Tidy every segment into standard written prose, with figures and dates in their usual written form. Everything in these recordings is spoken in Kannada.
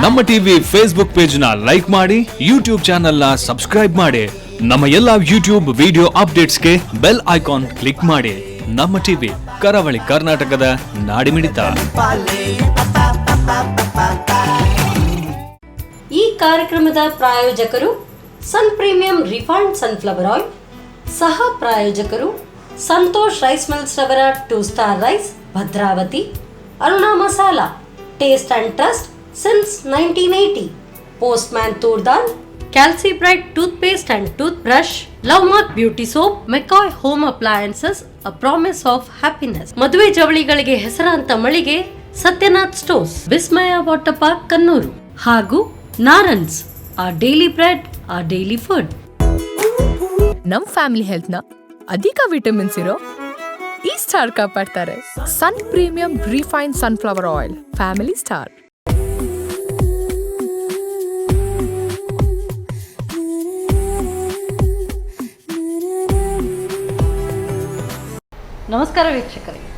ನಮ್ಮ ಟಿವಿ ಫೇಸ್ಬುಕ್ ಪೇಜ್ ನ ಲೈಕ್ ಮಾಡಿ, ಯೂಟ್ಯೂಬ್ ಚಾನೆಲ್ ನ ಸಬ್ಸ್ಕ್ರೈಬ್ ಮಾಡಿ. ನಮ್ಮ ಎಲ್ಲಾ ಯೂಟ್ಯೂಬ್ ವಿಡಿಯೋ ಅಪ್ಡೇಟ್ಸ್ಗೆ ಬೆಲ್ ಐಕಾನ್ ಕ್ಲಿಕ್ ಮಾಡಿ. ನಮ್ಮ ಟಿವಿ ಕರಾವಳಿ ಕರ್ನಾಟಕದ ನಾಡಿಮಿಡಿತ. ಈ ಕಾರ್ಯಕ್ರಮದ ಪ್ರಾಯೋಜಕರು Sun Premium refined sunflower oil, ಸಹ ಪ್ರಾಯೋಜಕರು ಸಂತೋಷ್ ರೈಸ್ ಮಿಲ್ಸ್ ರವರ 2 star rice, Bhadravati, Aruna masala, taste and trust since 1980, postman toor dal, Calcibright toothpaste and tooth brush, Lovemark beauty soap, McCoy home appliances, a promise of happiness. ಮದುವೆ ಜವಳಿಗಳಿಗೆ ಹೆಸರಾಂತ ಮಳಿಗೆ Satyanath stores, Vismaya water park Kannur, ಹಾಗೂ Narans, our daily bread, our daily food. ನಮ್ ಫ್ಯಾಮಿಲಿ ಹೆಲ್ತ್ ನ ಅಧಿಕ ವಿಟಮಿನ್ಸ್ ಇರೋ ಈ ಸ್ಟಾರ್ ಕಾಪಾಡ್ತಾರೆ. Sun Premium refine sunflower oil, family star. ನಮಸ್ಕಾರ ವೀಕ್ಷಕರಿಗೆ,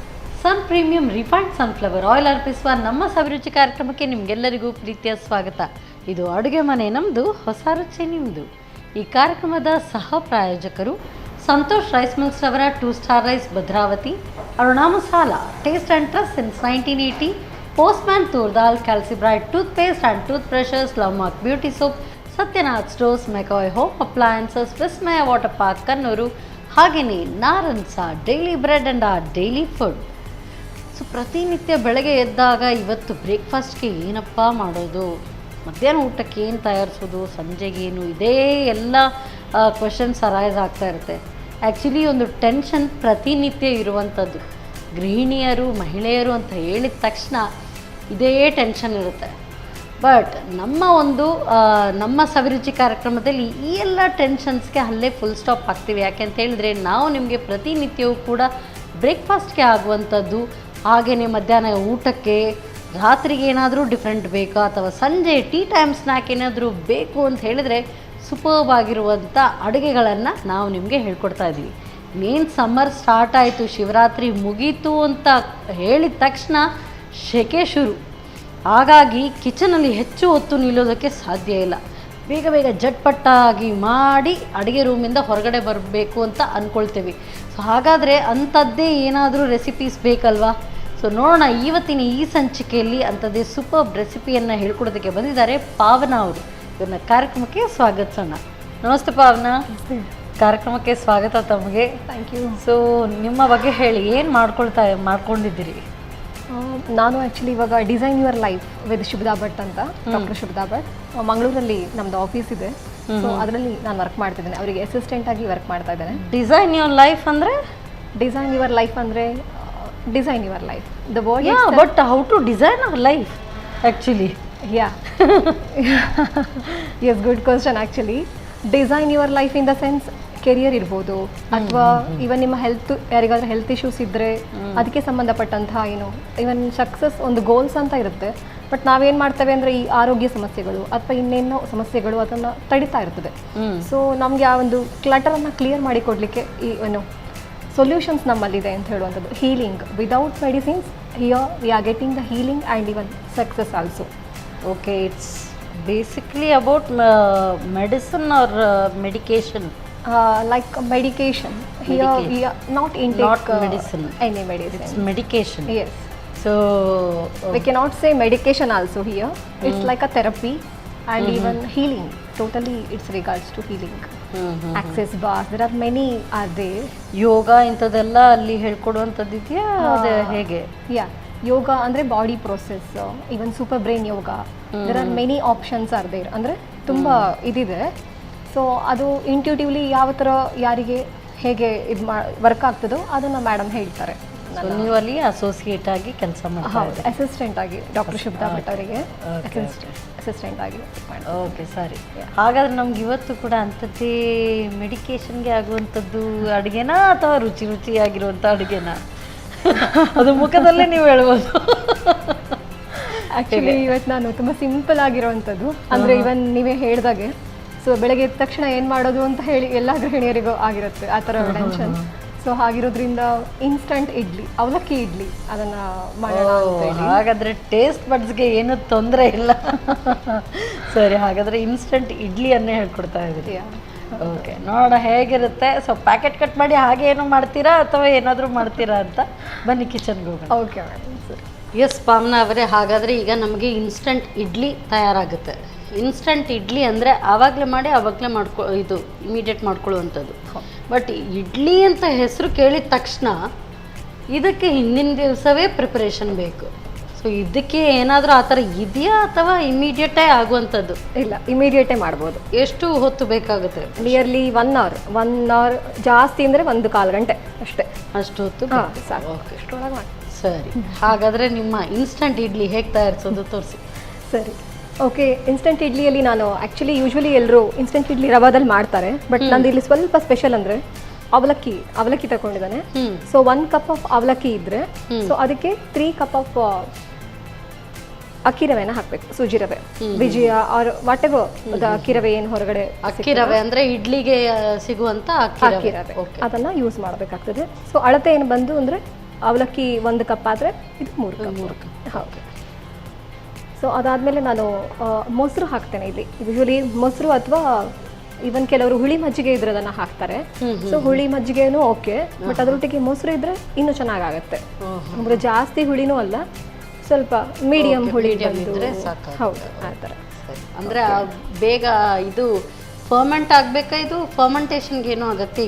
Sun Premium refined sunflower oil ಅರ್ಪಿಸುವ ನಮ್ಮ ಸವಿರುಚಿ ಕಾರ್ಯಕ್ರಮಕ್ಕೆ ನಿಮಗೆಲ್ಲರಿಗೂ ಪ್ರೀತಿಯ ಸ್ವಾಗತ. ಇದು ಅಡುಗೆ ಮನೆ ನಮ್ಮದು, ಹೊಸ ರುಚಿ ನಿಮ್ಮದು. ಈ ಕಾರ್ಯಕ್ರಮದ ಸಹ ಪ್ರಾಯೋಜಕರು ಸಂತೋಷ್ ರೈಸ್ ಮಿಲ್ಸ್ ರವರ 2 star rice, Bhadravati, Aruna masala, taste and trust since 1980, postman toor dal, Calcibright toothpaste and tooth brushes, Lovemark beauty soap, Satyanath stores, McCoy home appliances, Vismaya water park Kannur, ಹಾಗೆಯೇ Narans, daily bread and our daily food. So ಪ್ರತಿನಿತ್ಯ ಬೆಳಗ್ಗೆ ಎದ್ದಾಗ ಇವತ್ತು ಬ್ರೇಕ್ಫಾಸ್ಟ್ಗೆ ಏನಪ್ಪ ಮಾಡೋದು, ಮಧ್ಯಾಹ್ನ ಊಟಕ್ಕೆ ಏನು ತಯಾರಿಸೋದು, ಸಂಜೆಗೇನು, ಇದೇ ಎಲ್ಲ ಕ್ವೆಶನ್ಸ್ ಅರೈಸ್ ಆಗ್ತಾ ಇರುತ್ತೆ. ಆ್ಯಕ್ಚುಲಿ ಒಂದು ಟೆನ್ಷನ್ ಪ್ರತಿನಿತ್ಯ ಇರುವಂಥದ್ದು. ಗೃಹಿಣಿಯರು, ಮಹಿಳೆಯರು ಅಂತ ಹೇಳಿದ ತಕ್ಷಣ ಇದೇ ಟೆನ್ಷನ್ ಇರುತ್ತೆ. ಬಟ್ ನಮ್ಮ ಸವಿರುಚಿ ಕಾರ್ಯಕ್ರಮದಲ್ಲಿ ಈ ಎಲ್ಲ ಟೆನ್ಷನ್ಸ್ಗೆ ಅಲ್ಲೇ ಫುಲ್ ಸ್ಟಾಪ್ ಹಾಕ್ತೀವಿ. ಯಾಕೆ ಅಂತ ಹೇಳಿದ್ರೆ ನಾವು ನಿಮಗೆ ಪ್ರತಿನಿತ್ಯವೂ ಕೂಡ ಬ್ರೇಕ್ಫಾಸ್ಟ್ಗೆ ಆಗುವಂಥದ್ದು, ಹಾಗೆಯೇ ಮಧ್ಯಾಹ್ನ ಊಟಕ್ಕೆ, ರಾತ್ರಿಗೆ ಏನಾದರೂ ಡಿಫ್ರೆಂಟ್ ಬೇಕಾ, ಅಥವಾ ಸಂಜೆ ಟೀ ಟೈಮ್ ಸ್ನ್ಯಾಕ್ ಏನಾದರೂ ಬೇಕು ಅಂತ ಹೇಳಿದರೆ ಸೂಪರ್ಬ್ ಆಗಿರುವಂಥ ಅಡುಗೆಗಳನ್ನು ನಾವು ನಿಮಗೆ ಹೇಳ್ಕೊಡ್ತಾ ಇದ್ದೀವಿ. ಇನ್ನೇನು ಸಮ್ಮರ್ ಸ್ಟಾರ್ಟ್ ಆಯಿತು, ಶಿವರಾತ್ರಿ ಮುಗೀತು ಅಂತ ಹೇಳಿದ ತಕ್ಷಣ ಸೆಕೆ ಶುರು. ಹಾಗಾಗಿ ಕಿಚನಲ್ಲಿ ಹೆಚ್ಚು ಹೊತ್ತು ನಿಲ್ಲೋದಕ್ಕೆ ಸಾಧ್ಯ ಇಲ್ಲ. ಬೇಗ ಬೇಗ ಜಟ್ಪಟ್ಟಾಗಿ ಮಾಡಿ ಅಡುಗೆ ರೂಮಿಂದ ಹೊರಗಡೆ ಬರಬೇಕು ಅಂತ ಅಂದ್ಕೊಳ್ತೇವೆ. ಸೊ ಹಾಗಾದರೆ ಅಂಥದ್ದೇ ಏನಾದರೂ ರೆಸಿಪೀಸ್ ಬೇಕಲ್ವಾ? ಸೊ ನೋಡೋಣ, ಇವತ್ತಿನ ಈ ಸಂಚಿಕೆಯಲ್ಲಿ ಅಂಥದ್ದೇ ಸೂಪರ್ಬ್ ರೆಸಿಪಿಯನ್ನು ಹೇಳ್ಕೊಡೋದಕ್ಕೆ ಬಂದಿದ್ದಾರೆ ಪಾವನಾ ಅವರು. ಇವ್ರನ್ನ ಕಾರ್ಯಕ್ರಮಕ್ಕೆ ಸ್ವಾಗತಿಸೋಣ. ನಮಸ್ತೆ ಪಾವನಾ, ಕಾರ್ಯಕ್ರಮಕ್ಕೆ ಸ್ವಾಗತ ತಮಗೆ. Thank you. ಸೊ ನಿಮ್ಮ ಬಗ್ಗೆ ಹೇಳಿ, ಏನು ಮಾಡ್ಕೊಂಡಿದ್ದೀರಿ? ನಾನು ಆ್ಯಕ್ಚುಲಿ ಇವಾಗ design your life with Shubhada Bhat ಅಂತ, ಡಾಕ್ಟರ್ ಶುಭದಾ ಭಟ್, ಮಂಗಳೂರಲ್ಲಿ ನಮ್ಮದು ಆಫೀಸ್ ಇದೆ. ಸೊ ಅದರಲ್ಲಿ ನಾನು ವರ್ಕ್ ಮಾಡ್ತಿದ್ದೇನೆ, ಅವರಿಗೆ ಅಸಿಸ್ಟೆಂಟ್ ಆಗಿ ವರ್ಕ್ ಮಾಡ್ತಾ ಇದ್ದೇನೆ. ಡಿಸೈನ್ ಯುವರ್ ಲೈಫ್ ಅಂದರೆ? ಡಿಸೈನ್ ಯುವರ್ ಲೈಫ್ ಅಂದರೆ design your life, the word. But how to design our life actually? Yeah. Yes, good question actually. Design your life in the sense career ಇರ್ಬೋದು, ಅಥವಾ ಇವನ್ ನಿಮ್ಮ ಹೆಲ್ತ್, ಯಾರಿಗಾದ್ರೂ ಹೆಲ್ತ್ ಇಶ್ಯೂಸ್ ಇದ್ದರೆ ಅದಕ್ಕೆ ಸಂಬಂಧಪಟ್ಟಂತಹ ಇವನ್ ಸಕ್ಸಸ್ ಒಂದು ಗೋಲ್ಸ್ ಅಂತ ಇರುತ್ತೆ. ಬಟ್ ನಾವೇನು ಮಾಡ್ತೇವೆ ಅಂದರೆ ಈ ಆರೋಗ್ಯ ಸಮಸ್ಯೆಗಳು ಅಥವಾ ಇನ್ನೇನೋ ಸಮಸ್ಯೆಗಳು ಅದನ್ನು ತಡಿತಾ ಇರ್ತದೆ. ಸೊ ನಮಗೆ ಆ ಒಂದು ಕ್ಲಟರನ್ನು ಕ್ಲಿಯರ್ ಮಾಡಿಕೊಡ್ಲಿಕ್ಕೆ ಈ ಸೊಲ್ಯೂಷನ್ಸ್ ನಮ್ಮಲ್ಲಿದೆ ಅಂತ ಹೇಳುವಂಥದ್ದು. Healing without medicines, here we are getting the healing and even success also. Okay, it's basically about medicine or medication? Like medication. Here we are not intake not medicine. Any medicine. It's medication. Yes. So we cannot say medication also here. It's like a therapy and even healing. Totally it's regards to healing. Access bars. There are many are there. Yoga ಇಂಥದ್ದೆಲ್ಲ ಅಲ್ಲಿ ಹೇಳ್ಕೊಡುವಂಥದ್ದು ಇದೆಯಾ, ಅದೇ ಹೇಗೆ? Yeah. ಯೋಗ ಅಂದರೆ body process, even super brain yoga, there are many options are there. ಅಂದರೆ ತುಂಬ ಇದಿದೆ. ಸೊ ಅದು ಇಂಟ್ಯೂಟಿವ್ಲಿ ಯಾವ ಥರ ಯಾರಿಗೆ ಹೇಗೆ ಇದು ವರ್ಕ್ ಆಗ್ತದೋ ಅದನ್ನು ಮೇಡಮ್ ಹೇಳ್ತಾರೆ. ನೀವು ಅಲ್ಲಿ ಅಸೋಸಿಯೇಟ್ ಆಗಿ ಕೆಲಸ ಮಾಡಿ? ಹೌದು, ಅಸಿಸ್ಟೆಂಟ್ ಆಗಿ ಡಾಕ್ಟರ್ ಶುಭದಾ ಭಟ್ ಅವರಿಗೆ ಅಸಿಸ್ಟೆಂಟ್ ಆಗಿ. ಓಕೆ, ಸರಿ. ಹಾಗಾದ್ರೆ ನಮ್ಗೆ ಇವತ್ತು ಕೂಡ ಅಂಥದ್ದೇ ಮೆಡಿಕೇಶನ್ಗೆ ಆಗುವಂಥದ್ದು ಅಡುಗೆನಾ ಅಥವಾ ರುಚಿ ರುಚಿಯಾಗಿರುವಂಥ ಅಡುಗೆನಾ? ಅದು ಮುಖದಲ್ಲೇ ನೀವು ಹೇಳ್ಬೋದು. ಆ್ಯಕ್ಚುಲಿ ಇವತ್ತು ನಾನು ತುಂಬ ಸಿಂಪಲ್ ಆಗಿರೋವಂಥದ್ದು, ಅಂದರೆ ಇವನ್ ನೀವೇ ಹೇಳ್ದಾಗೆ. ಸೊ ಬೆಳಗ್ಗೆ ಎದ್ದ ತಕ್ಷಣ ಏನು ಮಾಡೋದು ಅಂತ ಹೇಳಿ ಎಲ್ಲ ಗೃಹಿಣಿಯರಿಗೂ ಆಗಿರುತ್ತೆ ಆ ಥರ ಟೆನ್ಷನ್. ಸೊ ಹಾಗಿರೋದ್ರಿಂದ ಇನ್ಸ್ಟಂಟ್ ಇಡ್ಲಿ, ಅವಲಕ್ಕಿ ಇಡ್ಲಿ ಅದನ್ನು ಮಾಡೋಣ ಅಂತ ಹೇಳಿ. ಹಾಗಾದರೆ ಟೇಸ್ಟ್ ಬಡ್ಸ್ಗೆ ಏನೂ ತೊಂದರೆ ಇಲ್ಲ. ಸರಿ, ಹಾಗಾದರೆ ಇನ್ಸ್ಟಂಟ್ ಇಡ್ಲಿಯನ್ನೇ ಹೇಳ್ಕೊಡ್ತಾ ಇದ್ದೀರಿ. ಓಕೆ, ನೋಡೋಣ ಹೇಗಿರುತ್ತೆ. ಸೊ ಪ್ಯಾಕೆಟ್ ಕಟ್ ಮಾಡಿ ಹಾಗೆ ಏನು ಮಾಡ್ತೀರಾ ಅಥವಾ ಏನಾದರೂ ಮಾಡ್ತೀರಾ ಅಂತ ಬನ್ನಿ ಕಿಚನ್ಗೆ ಹೋಗೋಣ. ಓಕೆ ಮೇಡಮ್, ಸರಿ. ಎಸ್ ಪಾವನ ಅವರೇ, ಹಾಗಾದರೆ ಈಗ ನಮಗೆ ಇನ್ಸ್ಟಂಟ್ ಇಡ್ಲಿ ತಯಾರಾಗುತ್ತೆ. ಇನ್ಸ್ಟಂಟ್ ಇಡ್ಲಿ ಅಂದರೆ ಆವಾಗಲೇ ಮಾಡಿ ಆವಾಗಲೇ ಇದು ಇಮಿಡಿಯೇಟ್ ಮಾಡ್ಕೊಳ್ಳುವಂಥದ್ದು. ಬಟ್ ಇಡ್ಲಿ ಅಂತ ಹೆಸರು ಕೇಳಿದ ತಕ್ಷಣ ಇದಕ್ಕೆ ಹಿಂದಿನ ದಿವಸವೇ ಪ್ರಿಪರೇಷನ್ ಬೇಕು. ಸೊ ಇದಕ್ಕೆ ಏನಾದರೂ ಆ ಥರ ಇದೆಯಾ ಅಥವಾ ಇಮಿಡಿಯೇಟೇ ಆಗುವಂಥದ್ದು? ಇಲ್ಲ, ಇಮಿಡಿಯೇಟೇ ಮಾಡ್ಬೋದು. ಎಷ್ಟು ಹೊತ್ತು ಬೇಕಾಗುತ್ತೆ? ನಿಯರ್ಲಿ 1 ಅವರ್, ಜಾಸ್ತಿ ಅಂದರೆ 1-1/4 ಗಂಟೆ ಅಷ್ಟೇ. ಅಷ್ಟು ಹೊತ್ತು ಸಾಕು. ಓಕೆ, ಅಷ್ಟರೊಳಗೆ ಮಾಡಿ. ಸರಿ, ಹಾಗಾದರೆ ನಿಮ್ಮ ಇನ್ಸ್ಟಂಟ್ ಇಡ್ಲಿ ಹೇಗೆ ತಯಾರಿಸೋದು ತೋರಿಸಿ. ಸರಿ, ಓಕೆ. ಇನ್ಸ್ಟಂಟ್ ಇಡ್ಲಿಯಲ್ಲಿ ನಾನು ಆ್ಯಕ್ಚುಲಿ ಯೂಶ್ವಲಿ ಎಲ್ಲರೂ ಇನ್ಸ್ಟಂಟ್ ಇಡ್ಲಿ ರವಾದಲ್ಲಿ ಮಾಡ್ತಾರೆ. ಬಟ್ ನಂದು ಇಲ್ಲಿ ಸ್ವಲ್ಪ ಸ್ಪೆಷಲ್ ಅಂದರೆ ಅವಲಕ್ಕಿ ತಗೊಂಡಿದ್ದಾನೆ. ಸೊ 1 ಕಪ್ ಆಫ್ ಅವಲಕ್ಕಿ ಇದ್ದರೆ ಸೊ ಅದಕ್ಕೆ 3 ಕಪ್ ಆಫ್ ಅಕ್ಕಿ ರವೆನ ಹಾಕಬೇಕು. ಸೂಜಿ ರವೆ, ವಿಜಯ ಆರ್ ವಾಟ್ ಎವರ್ ಅಕ್ಕಿ ರವೆ ಏನು ಹೊರಗಡೆ ಅಕ್ಕಿ ರವೆ ಅಂದರೆ ಇಡ್ಲಿಗೆ ಸಿಗುವಂಥ ಅಕ್ಕಿ ರವೆ, ಅದನ್ನು ಯೂಸ್ ಮಾಡಬೇಕಾಗ್ತದೆ. ಸೊ ಅಳತೆ ಏನು ಬಂದು ಅಂದರೆ ಅವಲಕ್ಕಿ 1 ಕಪ್ ಆದರೆ ಇದು 3 ಕಪ್. ಹೌದು. ಸೊ ಅದಾದಮೇಲೆ ನಾನು ಮೊಸರು ಹಾಕ್ತೇನೆ ಇಲ್ಲಿ. ಯೂಶ್ವಲಿ ಮೊಸರು ಅಥವಾ ಈವನ್ ಕೆಲವರು ಹುಳಿ ಮಜ್ಜಿಗೆ ಇದ್ರೆ ಅದನ್ನು ಹಾಕ್ತಾರೆ. ಸೊ ಹುಳಿ ಮಜ್ಜಿಗೆನೂ ಓಕೆ, ಬಟ್ ಅದರೊಟ್ಟಿಗೆ ಮೊಸರು ಇದ್ರೆ ಇನ್ನೂ ಚೆನ್ನಾಗಾಗತ್ತೆ. ಅಂದರೆ ಜಾಸ್ತಿ ಹುಳಿನೂ ಅಲ್ಲ, ಸ್ವಲ್ಪ ಮೀಡಿಯಂ ಹುಳಿ ಇದ್ರೆ ಸಾಕು. ಹೌದು, ಆ ಥರ. ಅಂದರೆ ಬೇಗ ಇದು ಫರ್ಮೆಂಟ್ ಆಗಬೇಕಾ? ಇದು ಫರ್ಮೆಂಟೇಷನ್ಗೆ ಏನೋ ಅಗತ್ಯ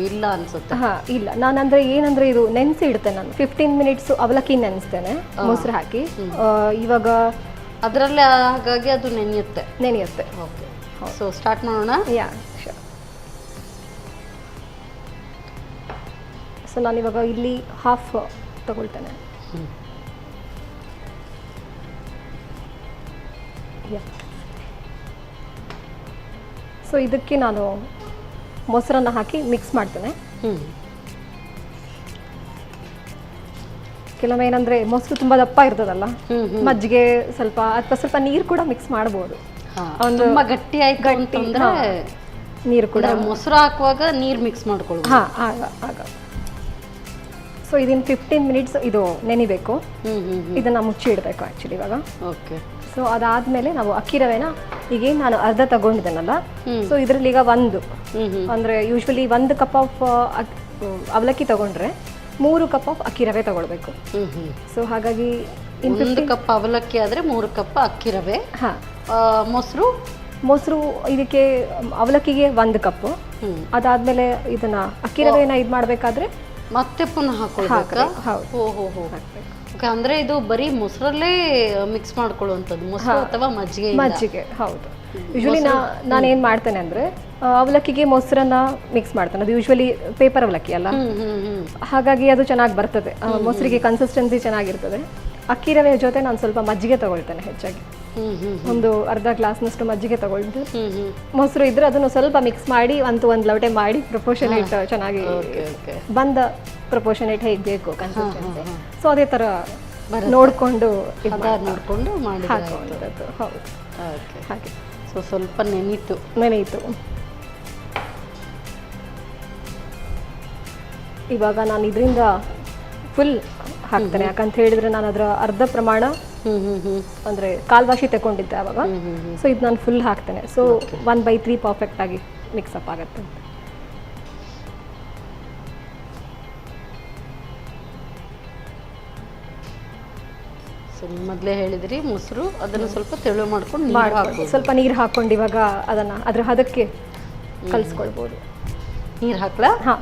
ಇಲ್ಲ ಅನ್ಸುತ್ತೆ. ಇಲ್ಲ, ನಾನಂದ್ರೆ ಏನಂದ್ರೆ ಇದು ನೆನೆಸಿ ಇಡ್ತೇನೆ ನಾನು. 15 ಮಿನಿಟ್ಸ್ ಅವಲಕ್ಕಿ ನೆನೆಸ್ತೇನೆ ಮೊಸರು ಹಾಕಿ. ಇವಾಗ ಅದರಲ್ಲೇ ಹಾಗಾಗಿ ಅದು ನೆನೆಯುತ್ತೆ. ಓಕೆ, ಸೊ ಸ್ಟಾರ್ಟ್ ಮಾಡೋಣ. ಯಾ, ಶೋರ್. ಸೊ ನಾನಿವಾಗ ಇಲ್ಲಿ ಹಾಫ್ ತಗೊಳ್ತೇನೆ. ಸೊ ಇದಕ್ಕೆ ನಾನು ಮೊಸರನ್ನು ಹಾಕಿ ಮಿಕ್ಸ್ ಮಾಡ್ತೇನೆ. ಕೆಲವೊಮ್ಮೆ ಏನಂದ್ರೆ ಮೊಸರು ತುಂಬಾ ದಪ್ಪ ಇರ್ತದಲ್ಲ, ಮಜ್ಜಿಗೆ ಸ್ವಲ್ಪ ಅಥವಾ ಸ್ವಲ್ಪ ನೀರು ಕೂಡ ಮಿಕ್ಸ್ ಮಾಡ್ಬೋದು. ತುಂಬಾ ಗಟ್ಟಿ ಆಯ್ತು ನೀರು ಕೂಡ ಮೊಸರು ಹಾಕುವಾಗ ನೀರು ಮಿಕ್ಸ್ ಮಾಡ್ಕೊಳ್ಳೋದು. ಆಗ ಸೊ ಇದನ್ನು 15 ಮಿನಿಟ್ಸ್ ಇದು ನೆನಿಬೇಕು. ಇದನ್ನ ಮುಚ್ಚಿ ಇಡಬೇಕು ಆ್ಯಕ್ಚುಲಿ ಇವಾಗ. ಓಕೆ. ಸೊ ಅದಾದಮೇಲೆ ನಾವು ಅಕ್ಕಿ ರವೆನ ಈಗೇನು ನಾನು ಅರ್ಧ ತಗೊಂಡಿದ್ದೇನಲ್ಲ, ಸೊ ಇದರಲ್ಲಿ ಈಗ ಅಂದರೆ ಯೂಶ್ವಲಿ 1 ಕಪ್ ಆಫ್ ಅವಲಕ್ಕಿ ತಗೊಂಡ್ರೆ 3 ಕಪ್ ಆಫ್ ಅಕ್ಕಿ ರವೆ ತಗೊಳ್ಬೇಕು. ಸೊ ಹಾಗಾಗಿ 1 ಕಪ್ ಅವಲಕ್ಕಿ ಆದರೆ 3 ಕಪ್ ಅಕ್ಕಿ ರವೆ. ಮೊಸರು ಇದಕ್ಕೆ ಅವಲಕ್ಕಿಗೆ 1 ಕಪ್. ಅದಾದಮೇಲೆ ಇದನ್ನ ಅಕ್ಕಿ ರವೆನ ಇದು ಮಾಡಬೇಕಾದ್ರೆ ಮತ್ತೆ ಪುನಃ ಹಾಕೊಳ್ಬೇಕಾ? ಓಕೆ, ಅಂದ್ರೆ ಇದು ಬರೀ ಮೊಸರಲ್ಲೇ ಮಿಕ್ಸ್ ಮಾಡ್ಕೊಳ್ಳುವಂಥದ್ದು, ಮೊಸರು ಅಥವಾ ಮಜ್ಜಿಗೆ? ಹೌದು. ಯೂಶ್ವಲಿ ನಾನು ಏನು ಮಾಡ್ತೇನೆ ಅಂದರೆ ಅವಲಕ್ಕಿಗೆ ಮೊಸರನ್ನ ಮಿಕ್ಸ್ ಮಾಡ್ತೇನೆ. ಅದು ಯೂಶ್ವಲಿ ಪೇಪರ್ ಅವಲಕ್ಕಿ ಅಲ್ಲ, ಹಾಗಾಗಿ ಅದು ಚೆನ್ನಾಗಿ ಬರ್ತದೆ. ಮೊಸರಿಗೆ ಕನ್ಸಿಸ್ಟೆನ್ಸಿ ಚೆನ್ನಾಗಿರ್ತದೆ. ಅಕ್ಕಿ ರವೆ ಜೊತೆ ನಾನು ಸ್ವಲ್ಪ ಮಜ್ಜಿಗೆ ತಗೊಳ್ತೇನೆ ಹೆಚ್ಚಾಗಿ. ಒಂದು ಅರ್ಧ ಗ್ಲಾಸ್ನಷ್ಟು ಮಜ್ಜಿಗೆ ತಗೊಳ್ದು, ಮೊಸರು ಇದ್ರೆ ಅದನ್ನು ಸ್ವಲ್ಪ ಮಿಕ್ಸ್ ಮಾಡಿ ಒಂದು ಲೋಟೆ ಮಾಡಿ ಪ್ರಪೋರ್ಷನೇಟ್ ಚೆನ್ನಾಗಿ ಬಂದ ಪ್ರಪೋರ್ಷನೇಟ್ ಹೇಗೆ ಬೇಕು ಕನ್ಸಿಸ್ಟೆನ್ಸಿ. ಸೊ ಅದೇ ಥರ ನೋಡಿಕೊಂಡು ಹಾಕೊಂಡಿರೋದು. ಹೌದು, ಹಾಗೆ. ಸೊ ಸ್ವಲ್ಪ ನೆನೀತು. ಇವಾಗ ನಾನು ಇದರಿಂದ ಫುಲ್ ಹಾಕ್ತೇನೆ. ಯಾಕಂತ ಹೇಳಿದ್ರೆ ನಾನು ಅದರ ಅರ್ಧ ಪ್ರಮಾಣ ಅಂದರೆ ಕಾಲ್ವಾಶಿ ತಗೊಂಡಿದ್ದೆ ಆವಾಗ. ಸೊ ಇದು ನಾನು ಫುಲ್ ಹಾಕ್ತೇನೆ. ಸೊ 1/3 ಪರ್ಫೆಕ್ಟ್ ಆಗಿ ಮಿಕ್ಸಪ್ ಆಗುತ್ತೆ. ಮೊದಲೇ ಹೇಳಿದ್ರಿ ಮೊಸರು, ಅದನ್ನು ಸ್ವಲ್ಪ ತೆಳು ಮಾಡ್ಕೊಂಡು ಸ್ವಲ್ಪ ನೀರು ಹಾಕೊಂಡು ಇವಾಗ ಅದನ್ನು ಅದ್ರ ಹದಕ್ಕೆ ಕಲಿಸ್ಕೊಳ್ಬೋದು. ನೀರು ಹಾಕ್ಲಾ? ಹಾಂ,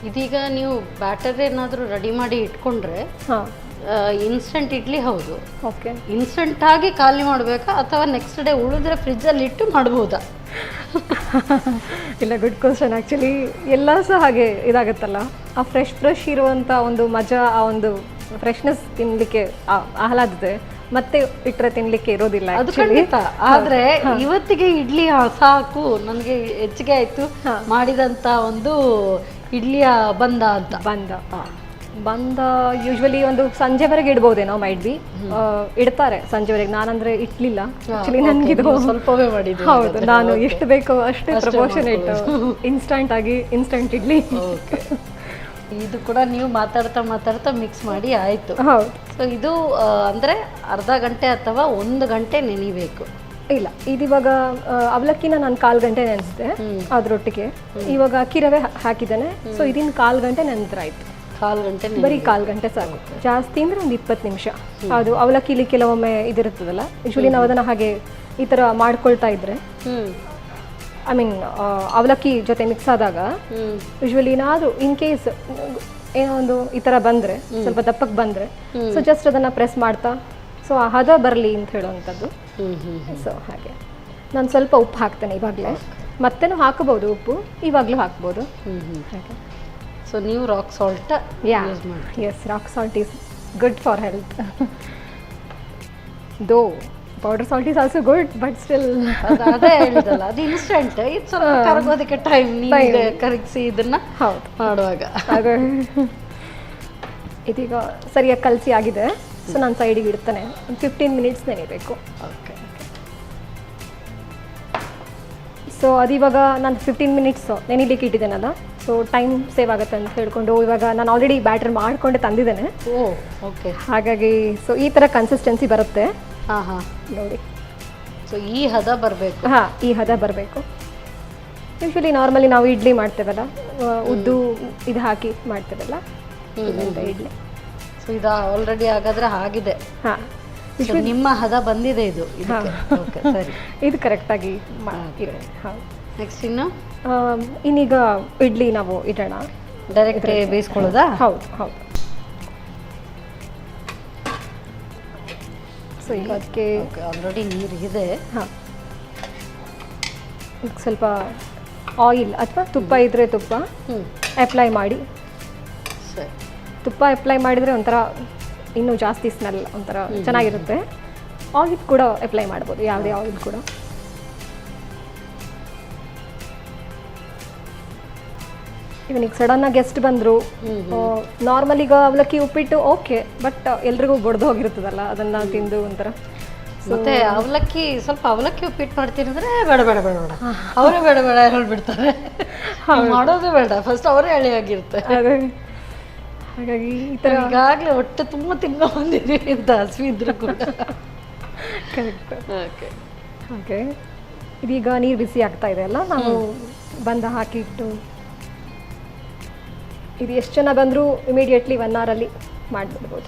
ಇದೀಗ ನೀವು ಬ್ಯಾಟರ್ ಏನಾದರೂ ರೆಡಿ ಮಾಡಿ ಇಟ್ಕೊಂಡ್ರೆ ಇನ್ಸ್ಟಂಟ್ ಇಡ್ಲಿ ಹೌದು, ಓಕೆ, ಇನ್ಸ್ಟಂಟ್ ಆಗಿ ಖಾಲಿ ಮಾಡಬೇಕಾ ಅಥವಾ ನೆಕ್ಸ್ಟ್ ಡೇ ಉಳಿದ್ರೆ ಫ್ರಿಜ್ಜಲ್ಲಿ ಇಟ್ಟು ಮಾಡ್ಬೋದಾ? ಇಲ್ಲ, ಗುಡ್ ಕ್ವಶನ್. ಆ್ಯಕ್ಚುಲಿ ಎಲ್ಲ ಸಹ ಹಾಗೆ ಇದಾಗುತ್ತಲ್ಲ, ಆ ಫ್ರೆಶ್ ಇರುವಂಥ ಒಂದು ಮಜಾ, ಆ ಒಂದು ಫ್ರೆಶ್ನೆಸ್ ತಿನ್ನಲಿಕ್ಕೆ ಆಹ್ಲಾದತೆ ಮತ್ತೆ ಇಟ್ಟರೆ ತಿನ್ಲಿಕ್ಕೆ ಇರೋದಿಲ್ಲ. ಅದು ಖಂಡಿತ. ಆದ್ರೆ ಇವತ್ತಿಗೆ ಇಡ್ಲಿ ಸಾಕು, ನನಗೆ ಹೆಚ್ಚಿಗೆ ಆಯ್ತು ಮಾಡಿದಂತ ಒಂದು ಇಡ್ಲಿಯ ಬಂದ. ಬಂದ ಯೂಶ್ವಲಿ ಒಂದು ಸಂಜೆವರೆಗೆ ಇಡ್ಬೋದೇನೋ ಮೈಟ್ ಬಿ ಇಡ್ತಾರೆ ಸಂಜೆವರೆಗೆ. ನಾನಂದ್ರೆ ಇಟ್ಲಿಲ್ಲ ಆಕ್ಚುಲಿ, ನನಗಿದು ಸ್ವಲ್ಪವೇ ಮಾಡಿದ್ದು. ಹೌದು, ನಾನು ಎಷ್ಟು ಬೇಕೋ ಅಷ್ಟೇ ಪ್ರಪೋರ್ಷನೇಟ್ ಇನ್ಸ್ಟಂಟ್ ಇಡ್ಲಿ. ಇದು ಕೂಡ ನೀವು ಮಾತಾಡ್ತಾ ಮಿಕ್ಸ್ ಮಾಡಿ ಆಯ್ತು. ಹೌದು. ಸೊ ಇದು ಅಂದ್ರೆ ಅರ್ಧ ಗಂಟೆ ಅಥವಾ 1 ಗಂಟೆ ನೆನಿಬೇಕು? ಇಲ್ಲ, ಇದಿವಾಗ ಅವಲಕ್ಕಿನ ನಾನು 1/4 ಗಂಟೆ ನೆನೆಸಿದೆ ಅದ್ರೊಟ್ಟಿಗೆ. ಇವಾಗ ಅಕ್ಕಿ ರವೆ ಹಾಕಿದ್ದೇನೆ, ಸೊ ಇದನ್ನ 1/4 ಗಂಟೆ ನೆನೆದ್ರೆ ಆಯ್ತು. 1/4 ಗಂಟೆ ಬರೀ 1/4 ಗಂಟೆ ಸಾಕು. ಜಾಸ್ತಿ ಅಂದ್ರೆ ಒಂದು 20 ನಿಮಿಷ. ಅದು ಅವಲಕ್ಕಿಲಿ ಕೆಲವೊಮ್ಮೆ ಇದಿರುತ್ತದಲ್ಲ, ಯೂಶ್ವಲಿ ನಾವು ಅದನ್ನ ಹಾಗೆ ಈ ತರ ಮಾಡ್ಕೊಳ್ತಾ ಇದ್ರೆ, ಐ ಮೀನ್ ಅವಲಕ್ಕಿ ಜೊತೆ ಮಿಕ್ಸ್ ಆದಾಗ ಯೂಶ್ವಲಿ ಏನಾದರೂ ಇನ್ ಕೇಸ್ ಏನೋ ಒಂದು ಈ ಥರ ಬಂದರೆ, ಸ್ವಲ್ಪ ದಪ್ಪಕ್ಕೆ ಬಂದರೆ, ಸೊ ಜಸ್ಟ್ ಅದನ್ನು ಪ್ರೆಸ್ ಮಾಡ್ತಾ ಸೊ ಆ ಹದ ಬರಲಿ ಅಂತ ಹೇಳುವಂಥದ್ದು. ಸೊ ಹಾಗೆ ನಾನು ಸ್ವಲ್ಪ ಉಪ್ಪು ಹಾಕ್ತೇನೆ ಇವಾಗಲೇ. ಮತ್ತೇನು ಹಾಕಬಹುದು ಉಪ್ಪು, ಇವಾಗಲೂ ಹಾಕ್ಬೋದು. ಹಾಗೆ ಸೊ ನೀವು ರಾಕ್ ಸಾಲ್ಟ್ ಯೂಸ್ ಮಾಡಿ. Yes, rock salt is good for health. Though powder salt is also good, but still ಅದೇ ಹೇಳಿದಲ್ಲ, ಅದು ಇನ್ಸ್ಟೆಂಟ್. ಇದು ಸ್ವಲ್ಪ ಕರಗೋದಕ್ಕೆ ಟೈಮ್, ನೀರಿಗೆ ಕರಗಿಸಿ ಇದನ್ನ ಹೌದು ಮಾಡುವಾಗ. ಇದೀಗ ಸರಿಯಾಗಿ ಕಲಸಿ ಆಗಿದೆ, ಸೊ ನಾನು ಸೈಡಿಗೆ ಇಡ್ತಾನೆ. ಒಂದು 15 ಮಿನಿಟ್ಸ್ ನೆನೆಯಬೇಕು. ಓಕೆ. ಸೊ ಅದಿವಾಗ ನಾನು 15 ಮಿನಿಟ್ಸ್ ನೆನಿಲಿಕ್ಕೆ ಇಟ್ಟಿದ್ದೇನಲ್ಲ, ಸೊ ಟೈಮ್ ಸೇವ್ ಆಗುತ್ತೆ ಅಂತ ಹೇಳ್ಕೊಂಡು ಇವಾಗ ನಾನು ಆಲ್ರೆಡಿ ಬ್ಯಾಟರ್ ಮಾಡಿಕೊಂಡೆ ತಂದಿದ್ದೇನೆ. ಓಕೆ. ಹಾಗಾಗಿ ಸೊ ಈ ಥರ ಕನ್ಸಿಸ್ಟೆನ್ಸಿ ಬರುತ್ತೆ. ಹಾಂ ನೋಡಿ. ಸೊ ಈ ಹದ ಬರಬೇಕು. ಈ ಹದ ಬರಬೇಕು. ಯೂಶ್ವಲಿ ನಾರ್ಮಲಿ ನಾವು ಇಡ್ಲಿ ಮಾಡ್ತೇವಲ್ಲ, ಉದ್ದು ಇದು ಹಾಕಿ ಮಾಡ್ತೇವಲ್ಲ ಇಡ್ಲಿ. ಸೊ ಇದು ಆಲ್ರೆಡಿ ಹಾಗಾದ್ರೆ ಆಗಿದೆ. ನಿಮ್ಮ ಹದ ಬಂದಿದೆ ಇದು. ಓಕೆ, ಸರಿ. ಇದು ಕರೆಕ್ಟಾಗಿ ಇದೆ. ಹೌದು. ನೆಕ್ಸ್ಟ್ ಇನ್ನೀಗ ಇಡ್ಲಿ ನಾವು ಇಡೋಣ. ಡೈರೆಕ್ಟ್ ಬೇಯಿಸ್ಕೊಳ್ಳೋದಾ? ಹೌದು ಹೌದು. ಸೊ ಈಗ ಅದಕ್ಕೆ ಆಲ್ರೆಡಿ ನೀರಿಗಿದೆ. ಹಾಂ, ಸ್ವಲ್ಪ ಆಯಿಲ್ ಅಥವಾ ತುಪ್ಪ ಇದ್ದರೆ ತುಪ್ಪ ಅಪ್ಲೈ ಮಾಡಿ. ಸರಿ. ತುಪ್ಪ ಅಪ್ಲೈ ಮಾಡಿದರೆ ಒಂಥರ ಇನ್ನೂ ಜಾಸ್ತಿ ಸ್ಮೆಲ್, ಒಂಥರ ಚೆನ್ನಾಗಿರುತ್ತೆ. ಆಯಿಲ್ ಕೂಡ ಅಪ್ಲೈ ಮಾಡ್ಬೋದು, ಯಾವುದೇ ಆಯಿಲ್ ಕೂಡ. ಇವನ್ ಈಗ ಸಡನ್ನಾಗಿ ಗೆಸ್ಟ್ ಬಂದರು, ನಾರ್ಮಲ್ ಈಗ ಅವಲಕ್ಕಿ ಉಪ್ಪಿಟ್ಟು ಓಕೆ, ಬಟ್ ಎಲ್ರಿಗೂ ಬಡ್ದು ಹೋಗಿರ್ತದಲ್ಲ ಅದನ್ನು ತಿಂದು ಒಂಥರ. ಮತ್ತೆ ಅವಲಕ್ಕಿ ಸ್ವಲ್ಪ ಅವಲಕ್ಕಿ ಉಪ್ಪಿಟ್ಟು ಮಾಡ್ತೀನಿ ಅಂದರೆ ಬೇಡ ಬೇಡ ಬೇಡ ಬೇಡ, ಅವರೇ ಬೇಡ ಬೇಡ ಹೇಳ್ಬಿಡ್ತಾರೆ. ಮಾಡೋದೇ ಬೇಡ, ಫಸ್ಟ್ ಅವರೇ ಎಳೆಯಾಗಿರುತ್ತೆ. ಹಾಗಾಗಿ ಈ ಥರ ಈಗಾಗಲೇ ಹೊಟ್ಟೆ ತುಂಬ ತಿನ್ನೋ ಬಂದಿದ್ದೀವಿ ಅಂತ ಹಸಿವಿದ್ರು ಕೂಡ. ಕರೆಕ್ಟ್. ಓಕೆ. ಹಾಗೆ ಇದೀಗ ನೀರು ಬಿಸಿ ಆಗ್ತಾ ಇದೆ ಅಲ್ಲ, ನಾವು ಬಂದ ಹಾಕಿಟ್ಟು ಇದು ಎಷ್ಟು ಜನ ಬಂದರೂ ಇಮಿಡಿಯೇಟ್ಲಿ 1 ಅವರಲ್ಲಿ ಮಾಡಿಬಿಡ್ಬೋದು.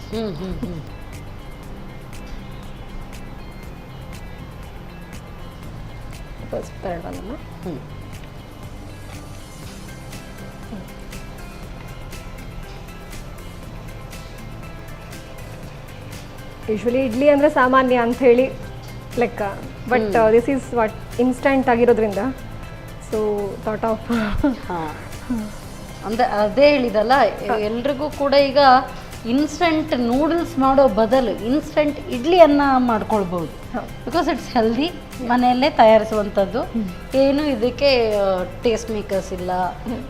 First third one. Usually idli ಅಂದರೆ ಸಾಮಾನ್ಯ ಅಂತ ಹೇಳಿ ಲೆಕ್ಕ, but this is what instant ಆಗಿರೋದ್ರಿಂದ ಸೊ ಥಾಟ್ ಆಫ್. ಅಂದರೆ ಅದೇ ಹೇಳಿದಲ್ಲ, ಎಲ್ರಿಗೂ ಕೂಡ ಈಗ ಇನ್ಸ್ಟಂಟ್ ನೂಡಲ್ಸ್ ಮಾಡೋ ಬದಲು ಇನ್ಸ್ಟಂಟ್ ಇಡ್ಲಿಯನ್ನು ಮಾಡ್ಕೊಳ್ಬೋದು. ಬಿಕಾಸ್ ಇಟ್ಸ್ ಹೆಲ್ದಿ, ಮನೆಯಲ್ಲೇ ತಯಾರಿಸುವಂಥದ್ದು, ಏನು ಇದಕ್ಕೆ ಟೇಸ್ಟ್ ಮೇಕರ್ಸ್ ಇಲ್ಲ.